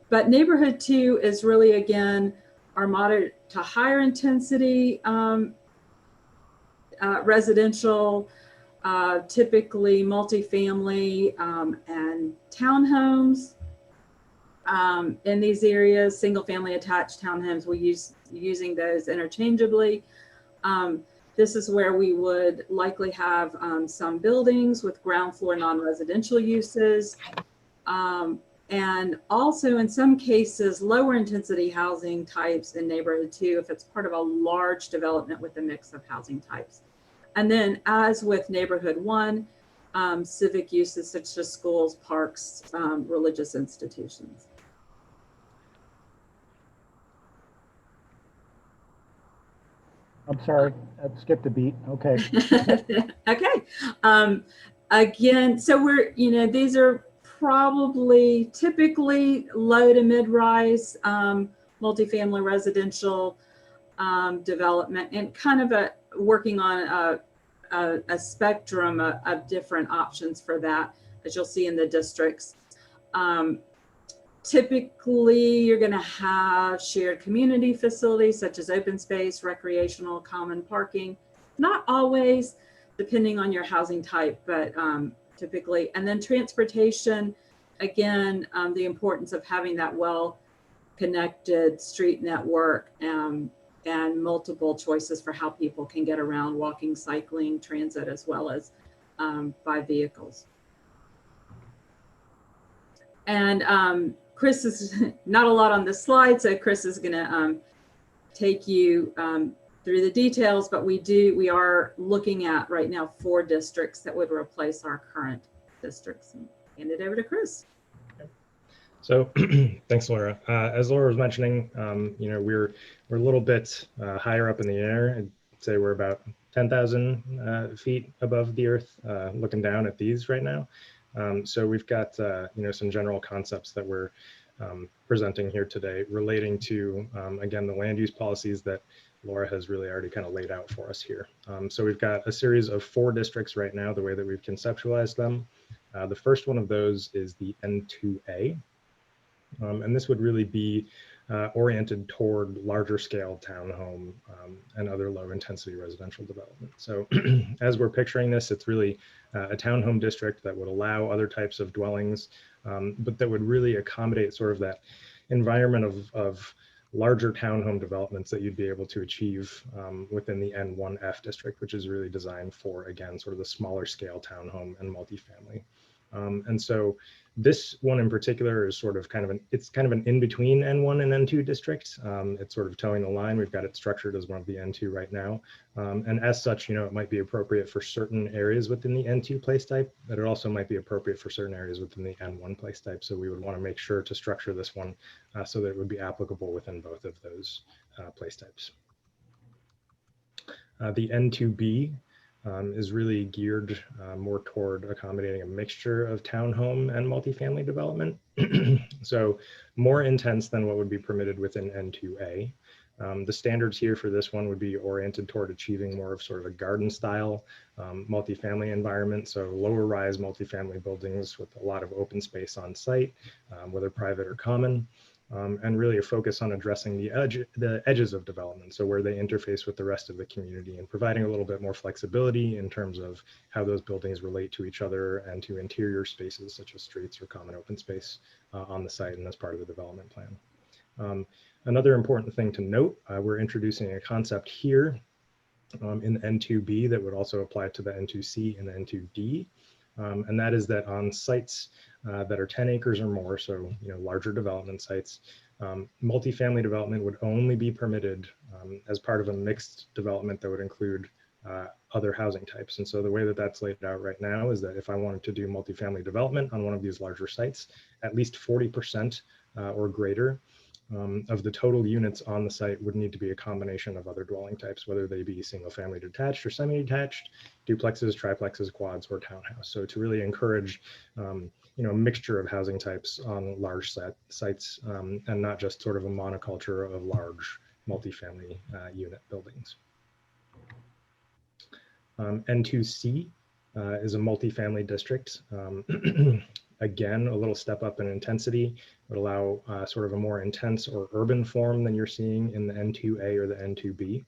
But neighborhood 2 is really, again, our moderate to higher intensity residential, typically multifamily and townhomes in these areas. Single family attached townhomes, we're using those interchangeably. This is where we would likely have some buildings with ground floor non-residential uses. And also in some cases, lower intensity housing types in neighborhood 2, if it's part of a large development with a mix of housing types. And then as with neighborhood 1, civic uses such as schools, parks, religious institutions. I'm sorry, I skipped a beat. Okay. Okay. Again, so we're, these are probably typically low to mid-rise multifamily residential development, and kind of working on a spectrum of different options for that, as you'll see in the districts. Typically, you're going to have shared community facilities such as open space, recreational, common parking. Not always, depending on your housing type, but typically. And then transportation, again, the importance of having that well-connected street network and multiple choices for how people can get around, walking, cycling, transit, as well as by vehicles. And Chris is not a lot on this slide, so Chris is going to take you through the details, but we are looking at right now 4 districts that would replace our current districts. And hand it over to Chris. So thanks, Laura. As Laura was mentioning, you know, we're a little bit higher up in the air. I'd say we're about 10,000 feet above the earth, looking down at these right now. So we've got, you know, some general concepts that we're presenting here today relating to, again, the land use policies that Laura has really already kind of laid out for us here. So we've got a series of 4 districts right now, the way that we've conceptualized them. The first one of those is the N2A. And this would really be oriented toward larger scale townhome and other low intensity residential development. So as we're picturing this, it's really a townhome district that would allow other types of dwellings, but that would really accommodate sort of that environment of larger townhome developments that you'd be able to achieve within the N1F district, which is really designed for, again, sort of the smaller scale townhome and multifamily. And so this one in particular is sort of it's kind of an in-between N1 and N2 district. It's sort of towing the line. We've got it structured as one of the N2 right now. And as such, you know, it might be appropriate for certain areas within the N2 place type, but it also might be appropriate for certain areas within the N1 place type. So we would want to make sure to structure this one so that it would be applicable within both of those place types. The N2B is really geared more toward accommodating a mixture of townhome and multifamily development. So more intense than what would be permitted within N2A. The standards here for this one would be oriented toward achieving more of sort of a garden style multifamily environment. So lower rise multifamily buildings with a lot of open space on site, whether private or common. And really a focus on addressing the edges of development, so where they interface with the rest of the community, and providing a little bit more flexibility in terms of how those buildings relate to each other and to interior spaces such as streets or common open space on the site and as part of the development plan. Another important thing to note, we're introducing a concept here in the N2B that would also apply to the N2C and the N2D. And that is that on sites that are 10 acres or more, so larger development sites, multifamily development would only be permitted as part of a mixed development that would include other housing types. And so the way that that's laid out right now is that if I wanted to do multifamily development on one of these larger sites, at least 40% or greater of the total units on the site would need to be a combination of other dwelling types, whether they be single family detached or semi-detached, duplexes, triplexes, quads, or townhouse. So to really encourage a mixture of housing types on large sites and not just sort of a monoculture of large multifamily unit buildings. N2C is a multifamily district. Again, a little step up in intensity would allow sort of a more intense or urban form than you're seeing in the N2A or the N2B.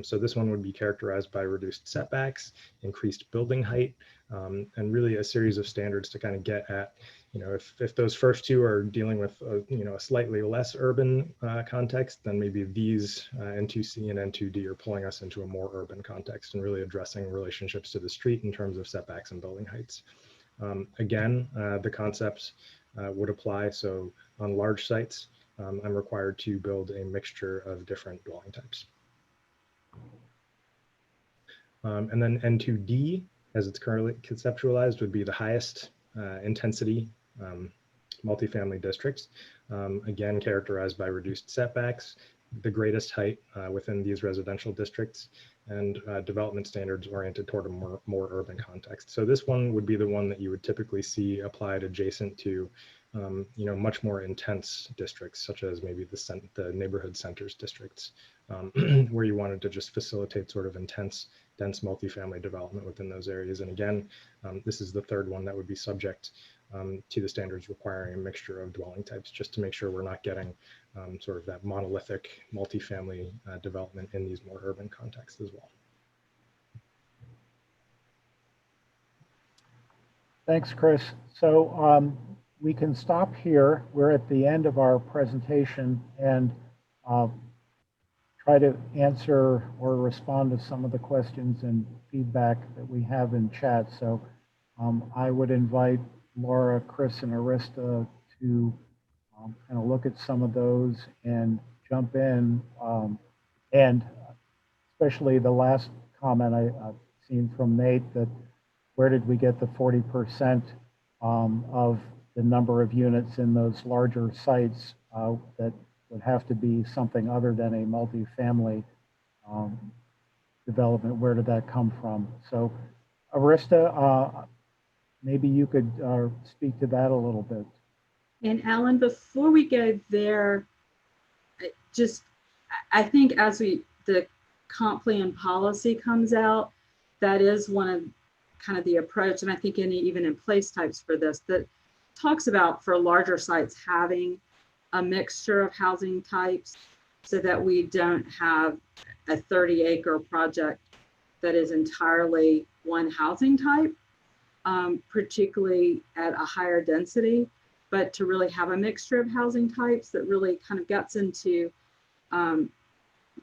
So this one would be characterized by reduced setbacks, increased building height, and really a series of standards to kind of get at, if those first two are dealing with, a slightly less urban context, then maybe these N2C and N2D are pulling us into a more urban context and really addressing relationships to the street in terms of setbacks and building heights. Again, the concepts would apply. So on large sites, I'm required to build a mixture of different dwelling types. And then N2D, as it's currently conceptualized, would be the highest intensity multifamily districts, again, characterized by reduced setbacks, the greatest height within these residential districts, and development standards oriented toward a more urban context. So this one would be the one that you would typically see applied adjacent to much more intense districts, such as maybe the neighborhood centers districts, where you wanted to just facilitate sort of intense, dense multifamily development within those areas. And again, this is the third one that would be subject to the standards requiring a mixture of dwelling types, just to make sure we're not getting sort of that monolithic multifamily development in these more urban contexts as well. Thanks, Chris. So we can stop here. We're at the end of our presentation and try to answer or respond to some of the questions and feedback that we have in chat. So I would invite Laura, Chris, and Arista to kind of look at some of those and jump in, and especially the last comment I've seen from Nate, that where did we get the 40% of the number of units in those larger sites that would have to be something other than a multifamily development? Where did that come from? So Arista, maybe you could speak to that a little bit. And Alan, before we go there, I think as the comp plan policy comes out, that is one of kind of the approach, and I think even in place types for this, that talks about for larger sites having a mixture of housing types so that we don't have a 30-acre project that is entirely one housing type, particularly at a higher density, but to really have a mixture of housing types that really kind of gets into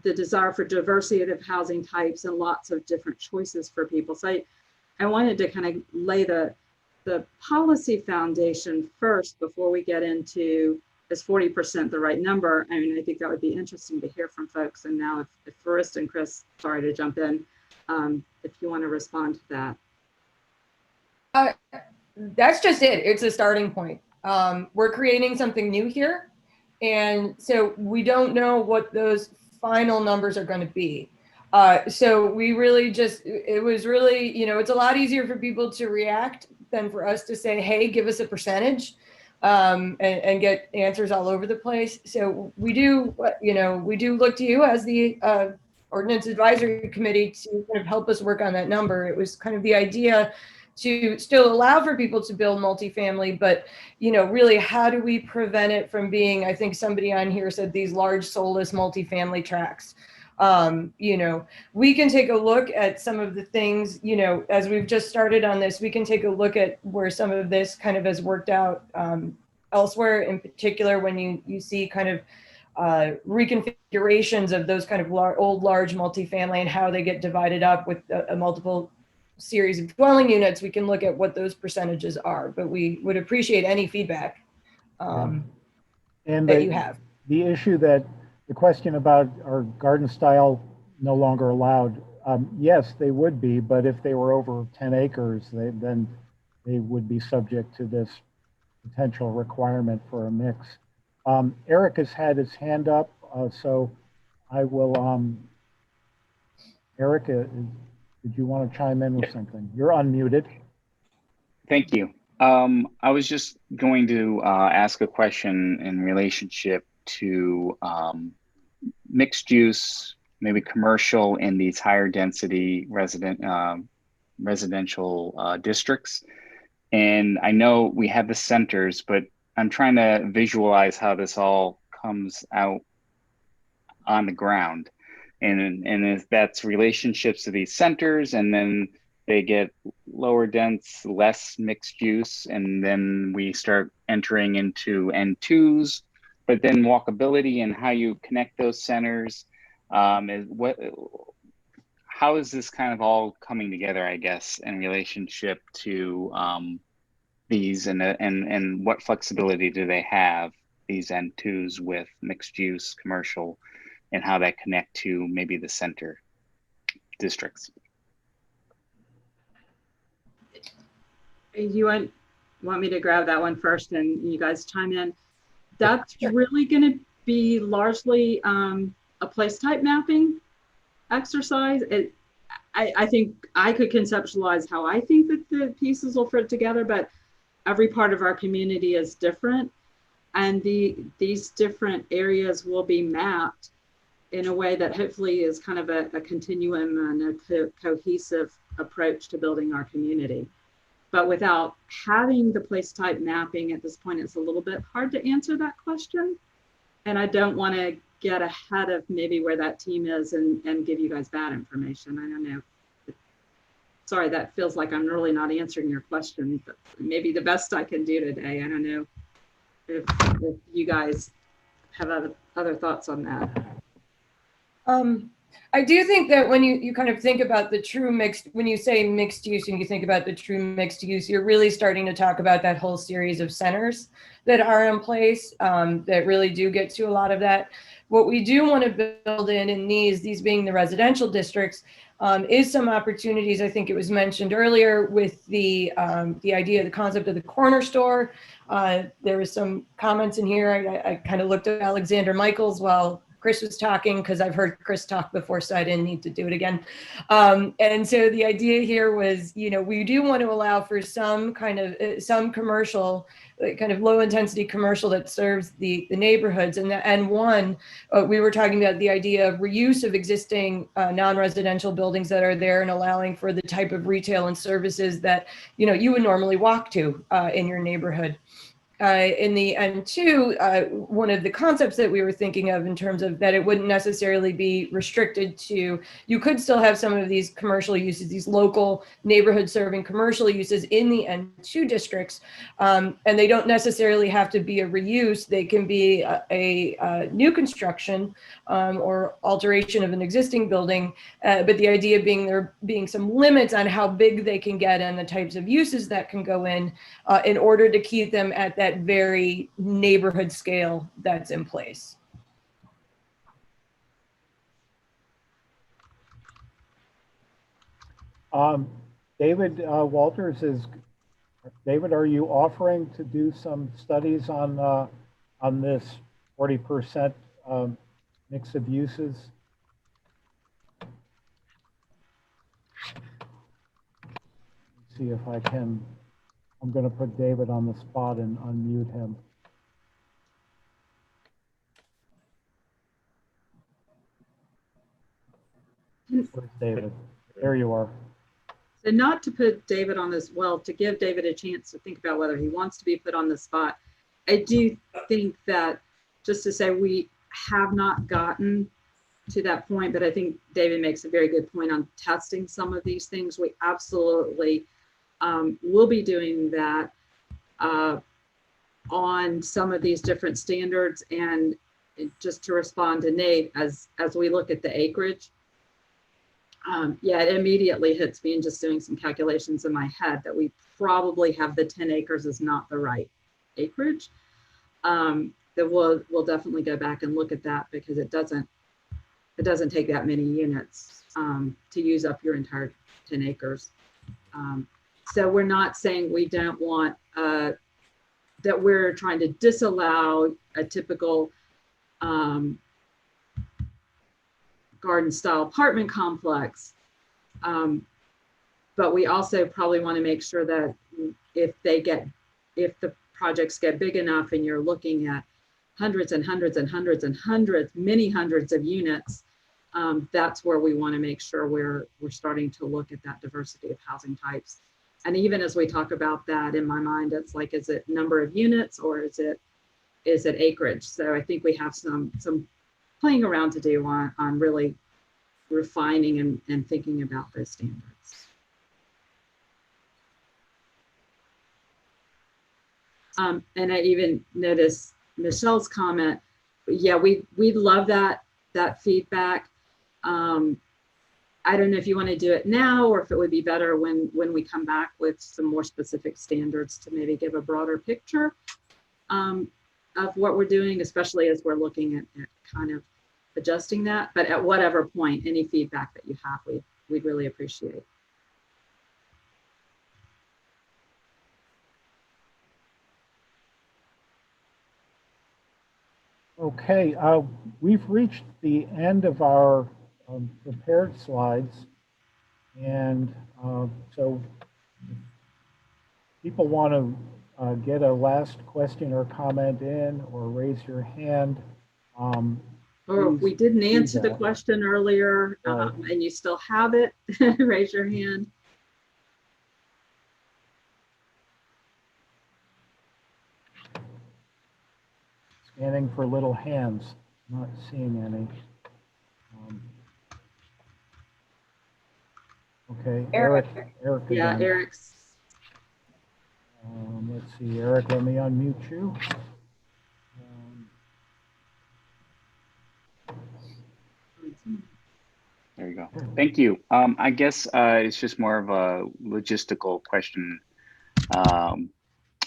the desire for diversity of housing types and lots of different choices for people. So I wanted to kind of lay the policy foundation first before we get into, is 40% the right number? I mean, I think that would be interesting to hear from folks. And now if Forrest and Chris, sorry to jump in, if you want to respond to that. That's just it. It's a starting point. We're creating something new here. And so we don't know what those final numbers are going to be. So we really it was really, it's a lot easier for people to react than for us to say, hey, give us a percentage and get answers all over the place. So we do look to you as the Ordinance Advisory Committee to kind of help us work on that number. It was kind of the idea to still allow for people to build multifamily, but really, how do we prevent it from being, I think somebody on here said, these large soulless multifamily tracts. We can take a look at some of the things, as we've just started on this, we can take a look at where some of this kind of has worked out elsewhere, in particular, when you see kind of reconfigurations of those kind of old large multifamily and how they get divided up with a multiple series of dwelling units. We can look at what those percentages are, but we would appreciate any feedback And that you have. The question about are garden style no longer allowed? Yes, they would be, but if they were over 10 acres, then they would be subject to this potential requirement for a mix. Eric has had his hand up, so I will, Eric, did you want to chime in with something? You're unmuted. Thank you. I was just going to ask a question in relationship to mixed use, maybe commercial in these higher density residential districts. And I know we have the centers, but I'm trying to visualize how this all comes out on the ground. And if that's relationships to these centers, and then they get lower dense, less mixed use, and then we start entering into N2s, but then walkability and how you connect those centers, how is this kind of all coming together, I guess, in relationship to these, and what flexibility do they have, these N2s with mixed use commercial, and how that connect to maybe the center districts? You want me to grab that one first and you guys chime in? That's really going to be largely a place type mapping exercise. I think I could conceptualize how I think that the pieces will fit together, but every part of our community is different. And these different areas will be mapped in a way that hopefully is kind of a continuum and a cohesive approach to building our community. But without having the place type mapping at this point, it's a little bit hard to answer that question. And I don't want to get ahead of maybe where that team is and give you guys bad information. I don't know. Sorry, that feels like I'm really not answering your question, but maybe the best I can do today. I don't know if you guys have other thoughts on that. I do think that when you kind of think about the true mixed, when you say mixed use and you think about the true mixed use, you're really starting to talk about that whole series of centers that are in place that really do get to a lot of that. What we do want to build in these being the residential districts, is some opportunities. I think it was mentioned earlier with the idea, the concept of the corner store. There was some comments in here. I kind of looked at Alexander Michaels while Chris was talking, because I've heard Chris talk before, so I didn't need to do it again. And so the idea here was, we do want to allow for some kind of some commercial, kind of low intensity commercial that serves the neighborhoods. And one, we were talking about the idea of reuse of existing non-residential buildings that are there and allowing for the type of retail and services that, you would normally walk to in your neighborhood. And two, one of the concepts that we were thinking of in terms of that it wouldn't necessarily be restricted to, you could still have some of these commercial uses, these local neighborhood serving commercial uses in the N2 districts. And they don't necessarily have to be a reuse. They can be a new construction or alteration of an existing building. But the idea being there being some limits on how big they can get and the types of uses that can go in order to keep them at that very neighborhood scale that's in place. David Walters David, are you offering to do some studies on this 40% mix of uses? Let's see if I can. I'm going to put David on the spot and unmute him. Where's David? There you are. So not to put David on this, well, to give David a chance to think about whether he wants to be put on the spot. I do think that, just to say, we have not gotten to that point, but I think David makes a very good point on testing some of these things. We absolutely will be doing that on some of these different standards. And just to respond to Nate, as we look at the acreage, yeah, it immediately hits me in just doing some calculations in my head that we probably have the 10 acres is not the right acreage. That we'll definitely go back and look at that, because it doesn't take that many units to use up your entire 10 acres. So we're not saying we don't want, that we're trying to disallow a typical garden style apartment complex. But we also probably want to make sure that if the projects get big enough and you're looking at hundreds and hundreds and hundreds and hundreds, many hundreds of units, that's where we want to make sure we're starting to look at that diversity of housing types. And even as we talk about that, in my mind, it's like, is it number of units or is it acreage? So I think we have some playing around to do on really refining and thinking about those standards. And I even noticed Michelle's comment. Yeah, we love that feedback. I don't know if you want to do it now or if it would be better when we come back with some more specific standards to maybe give a broader picture of what we're doing, especially as we're looking at kind of adjusting that. But at whatever point, any feedback that you have, we'd really appreciate. Okay, we've reached the end of our prepared slides. And so people want to get a last question or comment in or raise your hand. Or if we didn't answer the question earlier and you still have it, raise your hand. Scanning for little hands, not seeing any. Okay, Eric again. Yeah, Eric's. Let's see, Eric, let me unmute you. you go. Thank you. I guess it's just more of a logistical question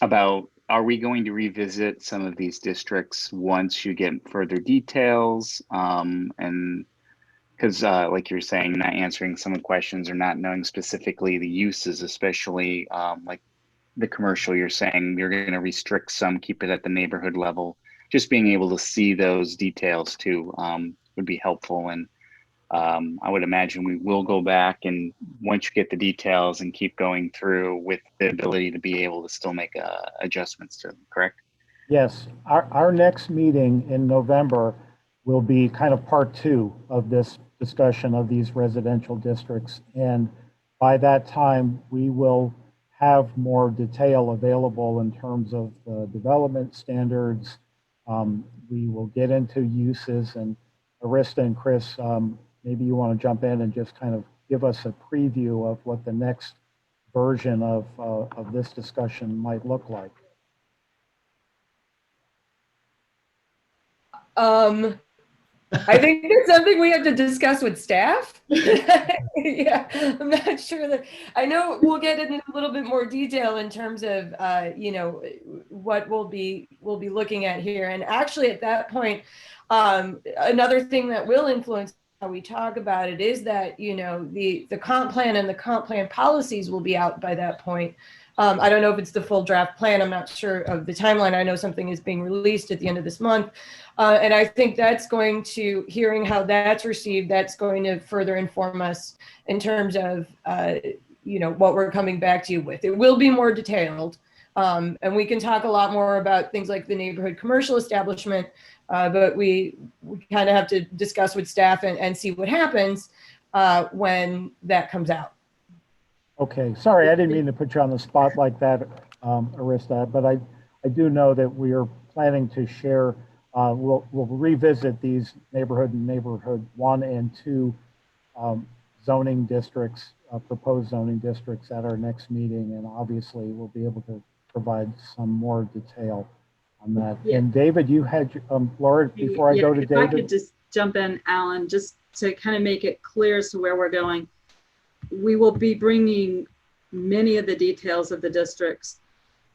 about, are we going to revisit some of these districts once you get further details? And because like you're saying, not answering some questions or not knowing specifically the uses, especially like the commercial, you're saying you're going to restrict some, keep it at the neighborhood level. Just being able to see those details too would be helpful. And I would imagine we will go back, and once you get the details and keep going through with the ability to be able to still make adjustments to them, correct? Yes, our next meeting in November will be kind of part 2 of this discussion of these residential districts. And by that time, we will have more detail available in terms of the development standards. We will get into uses, and Arista and Chris, maybe you want to jump in and just kind of give us a preview of what the next version of this discussion might look like. I think it's something we have to discuss with staff. Yeah, I'm not sure that, I know we'll get into a little bit more detail in terms of, you know, what we'll be looking at here. And actually at that point, another thing that will influence how we talk about it is that, you know, the comp plan and the comp plan policies will be out by that point. I don't know if it's the full draft plan. I'm not sure of the timeline. I know something is being released at the end of this month. And I think that's going to, hearing how that's received, that's going to further inform us in terms of, you know, what we're coming back to you with. It will be more detailed. And we can talk a lot more about things like the neighborhood commercial establishment, but we kind of have to discuss with staff and see what happens when that comes out. Okay, sorry, I didn't mean to put you on the spot like that, Arista, but I do know that we are planning to share, we'll revisit these neighborhood 1 and 2 zoning districts, proposed zoning districts at our next meeting, and obviously we'll be able to provide some more detail on that. Yeah. And David, you had, Laura, before I go to David. If I could just jump in, Alan, just to kind of make it clear as to where we're going. We will be bringing many of the details of the districts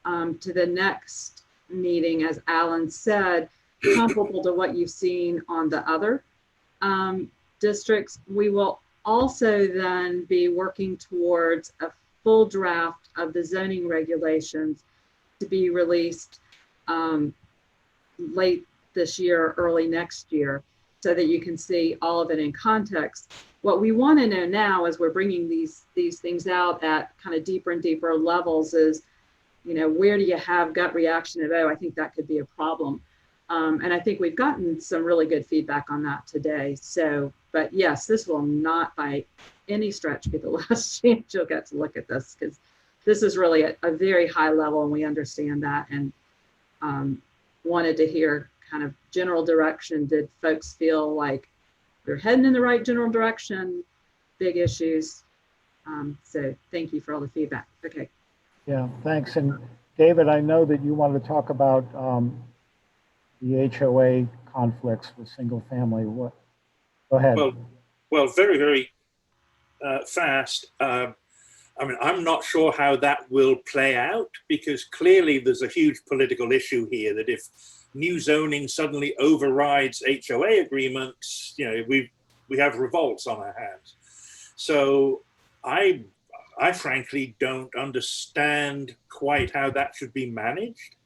to the next meeting, as Alan said, comparable to what you've seen on the other districts. We will also then be working towards a full draft of the zoning regulations to be released late this year, early next year, so that you can see all of it in context. What we want to know now, as we're bringing these things out at kind of deeper and deeper levels, is, you know, where do you have gut reaction of, oh, I think that could be a problem. And I think we've gotten some really good feedback on that today. So, but yes, this will not by any stretch be the last chance you'll get to look at this, because this is really at a very high level, and we understand that, and wanted to hear kind of general direction. Did folks feel like they're heading in the right general direction? Big issues. So thank you for all the feedback. Okay. Yeah, thanks. And David, I know that you wanted to talk about the HOA conflicts with single family. What? Go ahead. Well, very, very fast. I mean, I'm not sure how that will play out, because clearly there's a huge political issue here that if new zoning suddenly overrides HOA agreements, you know, we have revolts on our hands. So I frankly don't understand quite how that should be managed.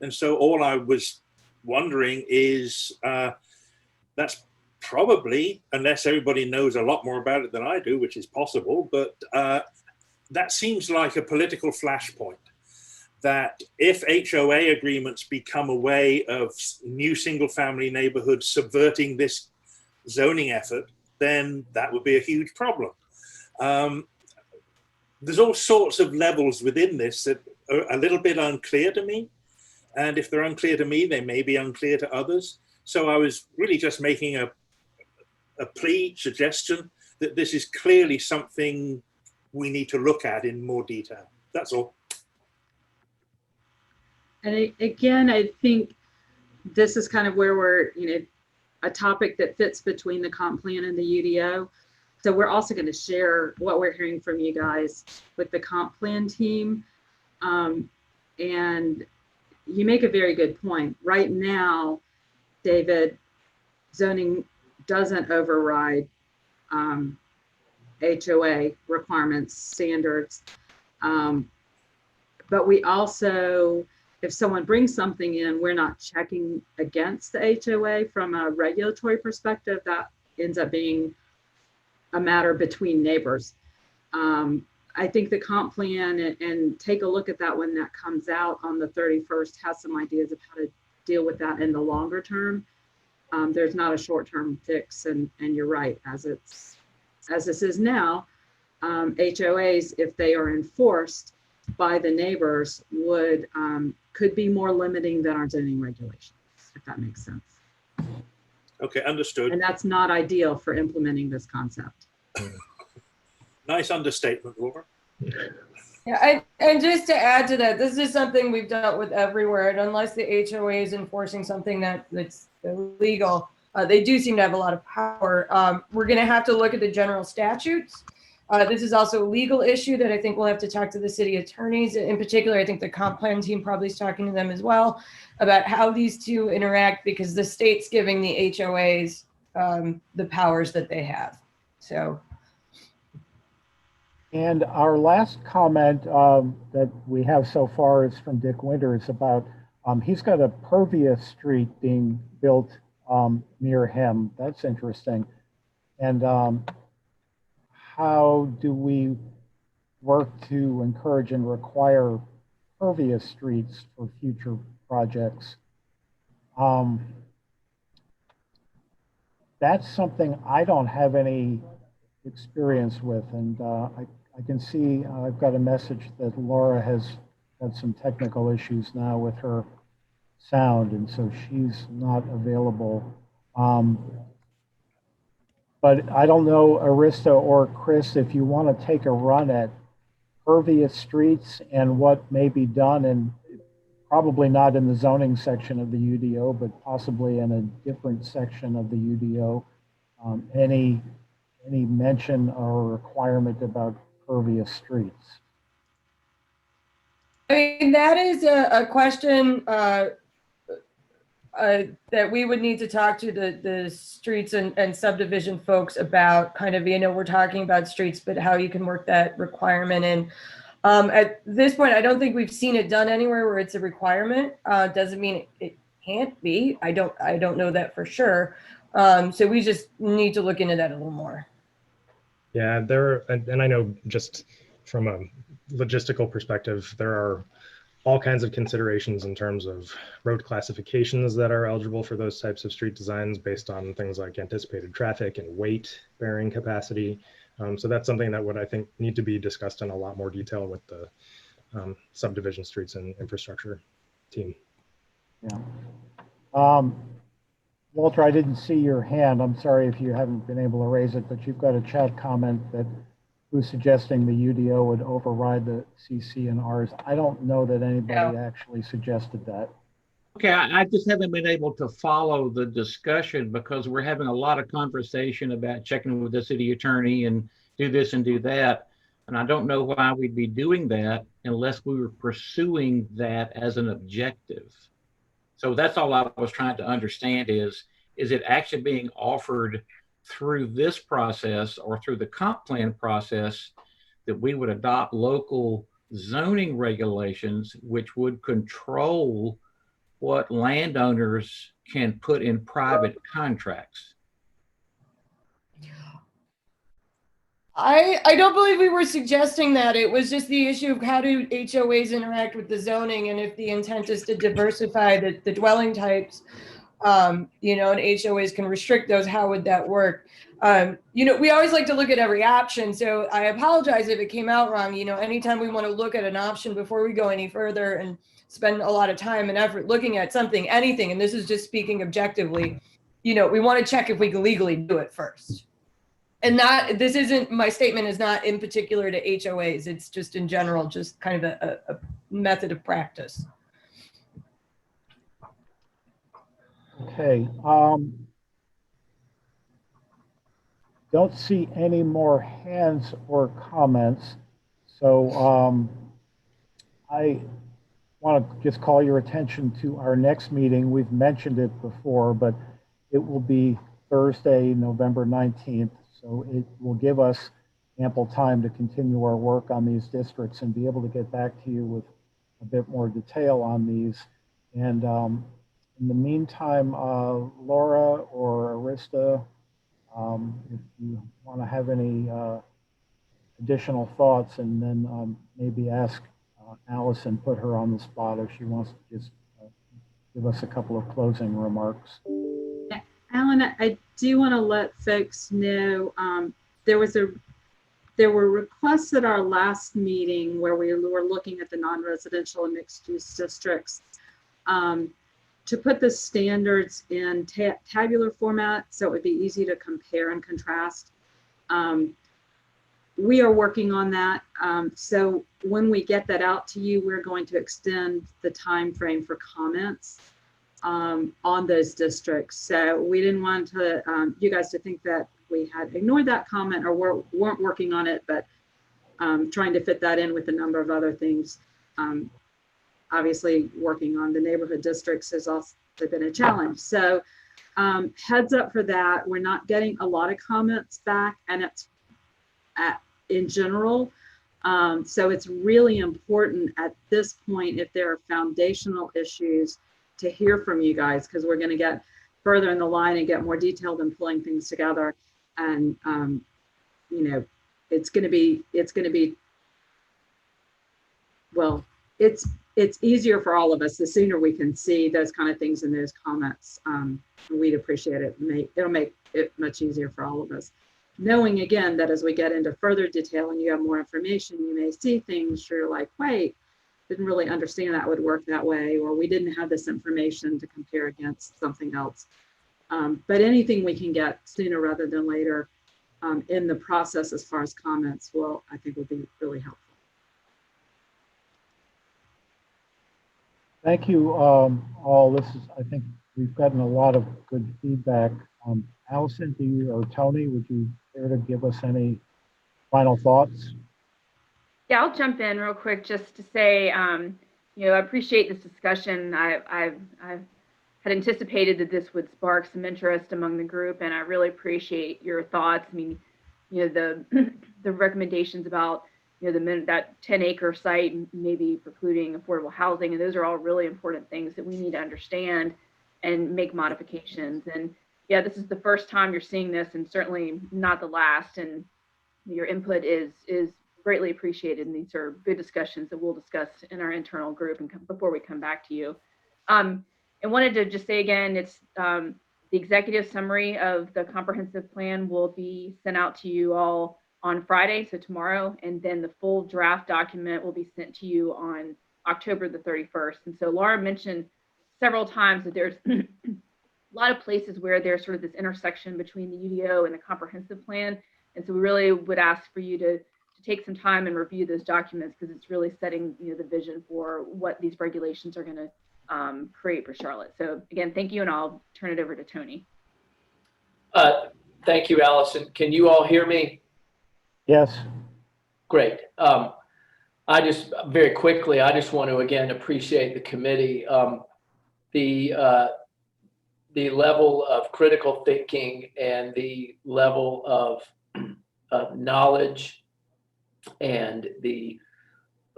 And so all I was wondering is, that's probably, unless everybody knows a lot more about it than I do, which is possible, but that seems like a political flashpoint. That if HOA agreements become a way of new single-family neighborhoods subverting this zoning effort, then that would be a huge problem. There's all sorts of levels within this that are a little bit unclear to me. And if they're unclear to me, they may be unclear to others. So I was really just making a plea, suggestion, that this is clearly something we need to look at in more detail. That's all. And again, I think this is kind of where we're, you know, a topic that fits between the comp plan and the UDO. So we're also going to share what we're hearing from you guys with the comp plan team. And you make a very good point. Right now, David, zoning doesn't override HOA requirements, standards. But we also, if someone brings something in, we're not checking against the HOA from a regulatory perspective. That ends up being a matter between neighbors. I think the comp plan and take a look at that when that comes out on the 31st has some ideas of how to deal with that in the longer term. There's not a short-term fix, and you're right, as this is now, HOAs, if they are enforced by the neighbors, could be more limiting than our zoning regulations, if that makes sense. Okay, understood. And that's not ideal for implementing this concept. Nice understatement, Laura. Yeah, and just to add to that, this is something we've dealt with everywhere. And unless the HOA is enforcing something that's illegal, they do seem to have a lot of power. We're going to have to look at the general statutes. This is also a legal issue that I think we'll have to talk to the city attorneys. In particular, I think the comp plan team probably is talking to them as well about how these two interact, because the state's giving the HOAs the powers that they have. So. And our last comment that we have so far is from Dick Winters about, he's got a pervious street being built near him. That's interesting. And how do we work to encourage and require pervious streets for future projects? That's something I don't have any experience with, and I can see I've got a message that Laura has had some technical issues now with her sound, and so she's not available. But I don't know, Arista or Chris, if you want to take a run at pervious streets and what may be done, and probably not in the zoning section of the UDO, but possibly in a different section of the UDO, any mention or requirement about pervious streets? I mean, that is a question that we would need to talk to the streets and subdivision folks about, kind of, we're talking about streets, but how you can work that requirement in. At this point, I don't think we've seen it done anywhere where it's a requirement. Doesn't mean it can't be. I don't know that for sure. So we just need to look into that a little more. Yeah, and I know just from a logistical perspective, there are all kinds of considerations in terms of road classifications that are eligible for those types of street designs based on things like anticipated traffic and weight bearing capacity. So that's something that would, I think, need to be discussed in a lot more detail with the subdivision streets and infrastructure team. Yeah. Walter, I didn't see your hand. I'm sorry if you haven't been able to raise it, but you've got a chat comment that who's suggesting the UDO would override the CC and Rs. I don't know that anybody actually suggested that. Okay, I just haven't been able to follow the discussion because we're having a lot of conversation about checking with the city attorney and do this and do that. And I don't know why we'd be doing that unless we were pursuing that as an objective. So that's all I was trying to understand is it actually being offered through this process or through the comp plan process that we would adopt local zoning regulations which would control what landowners can put in private contracts? I don't believe we were suggesting that. It was just the issue of how do HOAs interact with the zoning, and if the intent is to diversify the dwelling types, and HOAs can restrict those, how would that work? We always like to look at every option, so I apologize if it came out wrong. Anytime we want to look at an option before we go any further and spend a lot of time and effort looking at anything, and this is just speaking objectively, we want to check if we can legally do it first. And my statement is not in particular to HOAs. It's just in general, just kind of a method of practice. Okay. don't see any more hands or comments. So I want to just call your attention to our next meeting. We've mentioned it before, but it will be Thursday, November 19th. So it will give us ample time to continue our work on these districts and be able to get back to you with a bit more detail on these. And in the meantime, Laura or Arista, if you want to have any additional thoughts, and then maybe ask Allison, put her on the spot if she wants to just give us a couple of closing remarks. Alan, I do want to let folks know there were requests at our last meeting where we were looking at the non-residential and mixed-use districts to put the standards in tabular format so it would be easy to compare and contrast. We are working on that. So when we get that out to you, we're going to extend the time frame for comments on those districts. So we didn't want to you guys to think that we had ignored that comment or weren't working on it, but trying to fit that in with a number of other things. Obviously, working on the neighborhood districts has also been a challenge. So heads up for that. We're not getting a lot of comments back, and it's in general. So it's really important at this point, if there are foundational issues, to hear from you guys, because we're going to get further in the line and get more detailed in pulling things together. And you know, it's going to be well, it's easier for all of us the sooner we can see those kind of things in those comments. We'd appreciate it. It'll make it much easier for all of us, knowing again that as we get into further detail and you have more information, you may see things you're like, wait, didn't really understand that would work that way, or we didn't have this information to compare against something else. But anything we can get sooner rather than later in the process as far as comments I think will be really helpful. Thank you all. I think we've gotten a lot of good feedback. Allison, or Tony, would you care to give us any final thoughts? Yeah, I'll jump in real quick just to say, you know, I appreciate this discussion. I've had anticipated that this would spark some interest among the group, and I really appreciate your thoughts. I mean, you know, the recommendations about, you know, that 10-acre site maybe precluding affordable housing, and those are all really important things that we need to understand and make modifications. And yeah, this is the first time you're seeing this, and certainly not the last. And your input is greatly appreciated, and these are good discussions that we'll discuss in our internal group and before we come back to you. And wanted to just say again, it's the executive summary of the comprehensive plan will be sent out to you all on Friday, so tomorrow, and then the full draft document will be sent to you on October the 31st. And so Laura mentioned several times that there's a lot of places where there's sort of this intersection between the UDO and the comprehensive plan. And so we really would ask for you to take some time and review those documents, because it's really setting, you know, the vision for what these regulations are going to create for Charlotte. So again, thank you, and I'll turn it over to Tony. Thank you, Allison. Can you all hear me? Yes. Great. I just very quickly, I just want to again appreciate the committee, the level of critical thinking and the level of knowledge and the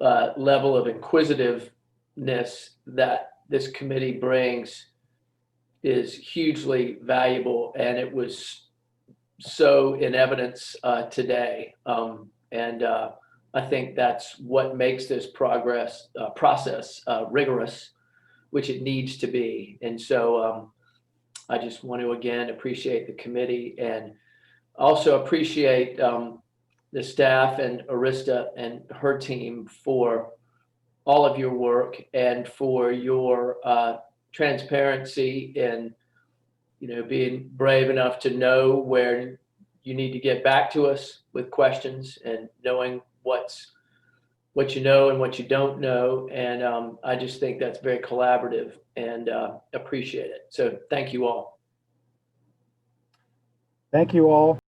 level of inquisitiveness that this committee brings is hugely valuable, and it was so in evidence today. I think that's what makes this process rigorous, which it needs to be. And so I just want to again appreciate the committee, and also appreciate the staff and Arista and her team for all of your work and for your transparency and, you know, being brave enough to know where you need to get back to us with questions, and knowing what you know and what you don't know. And I just think that's very collaborative, and appreciate it. So thank you all. Thank you all.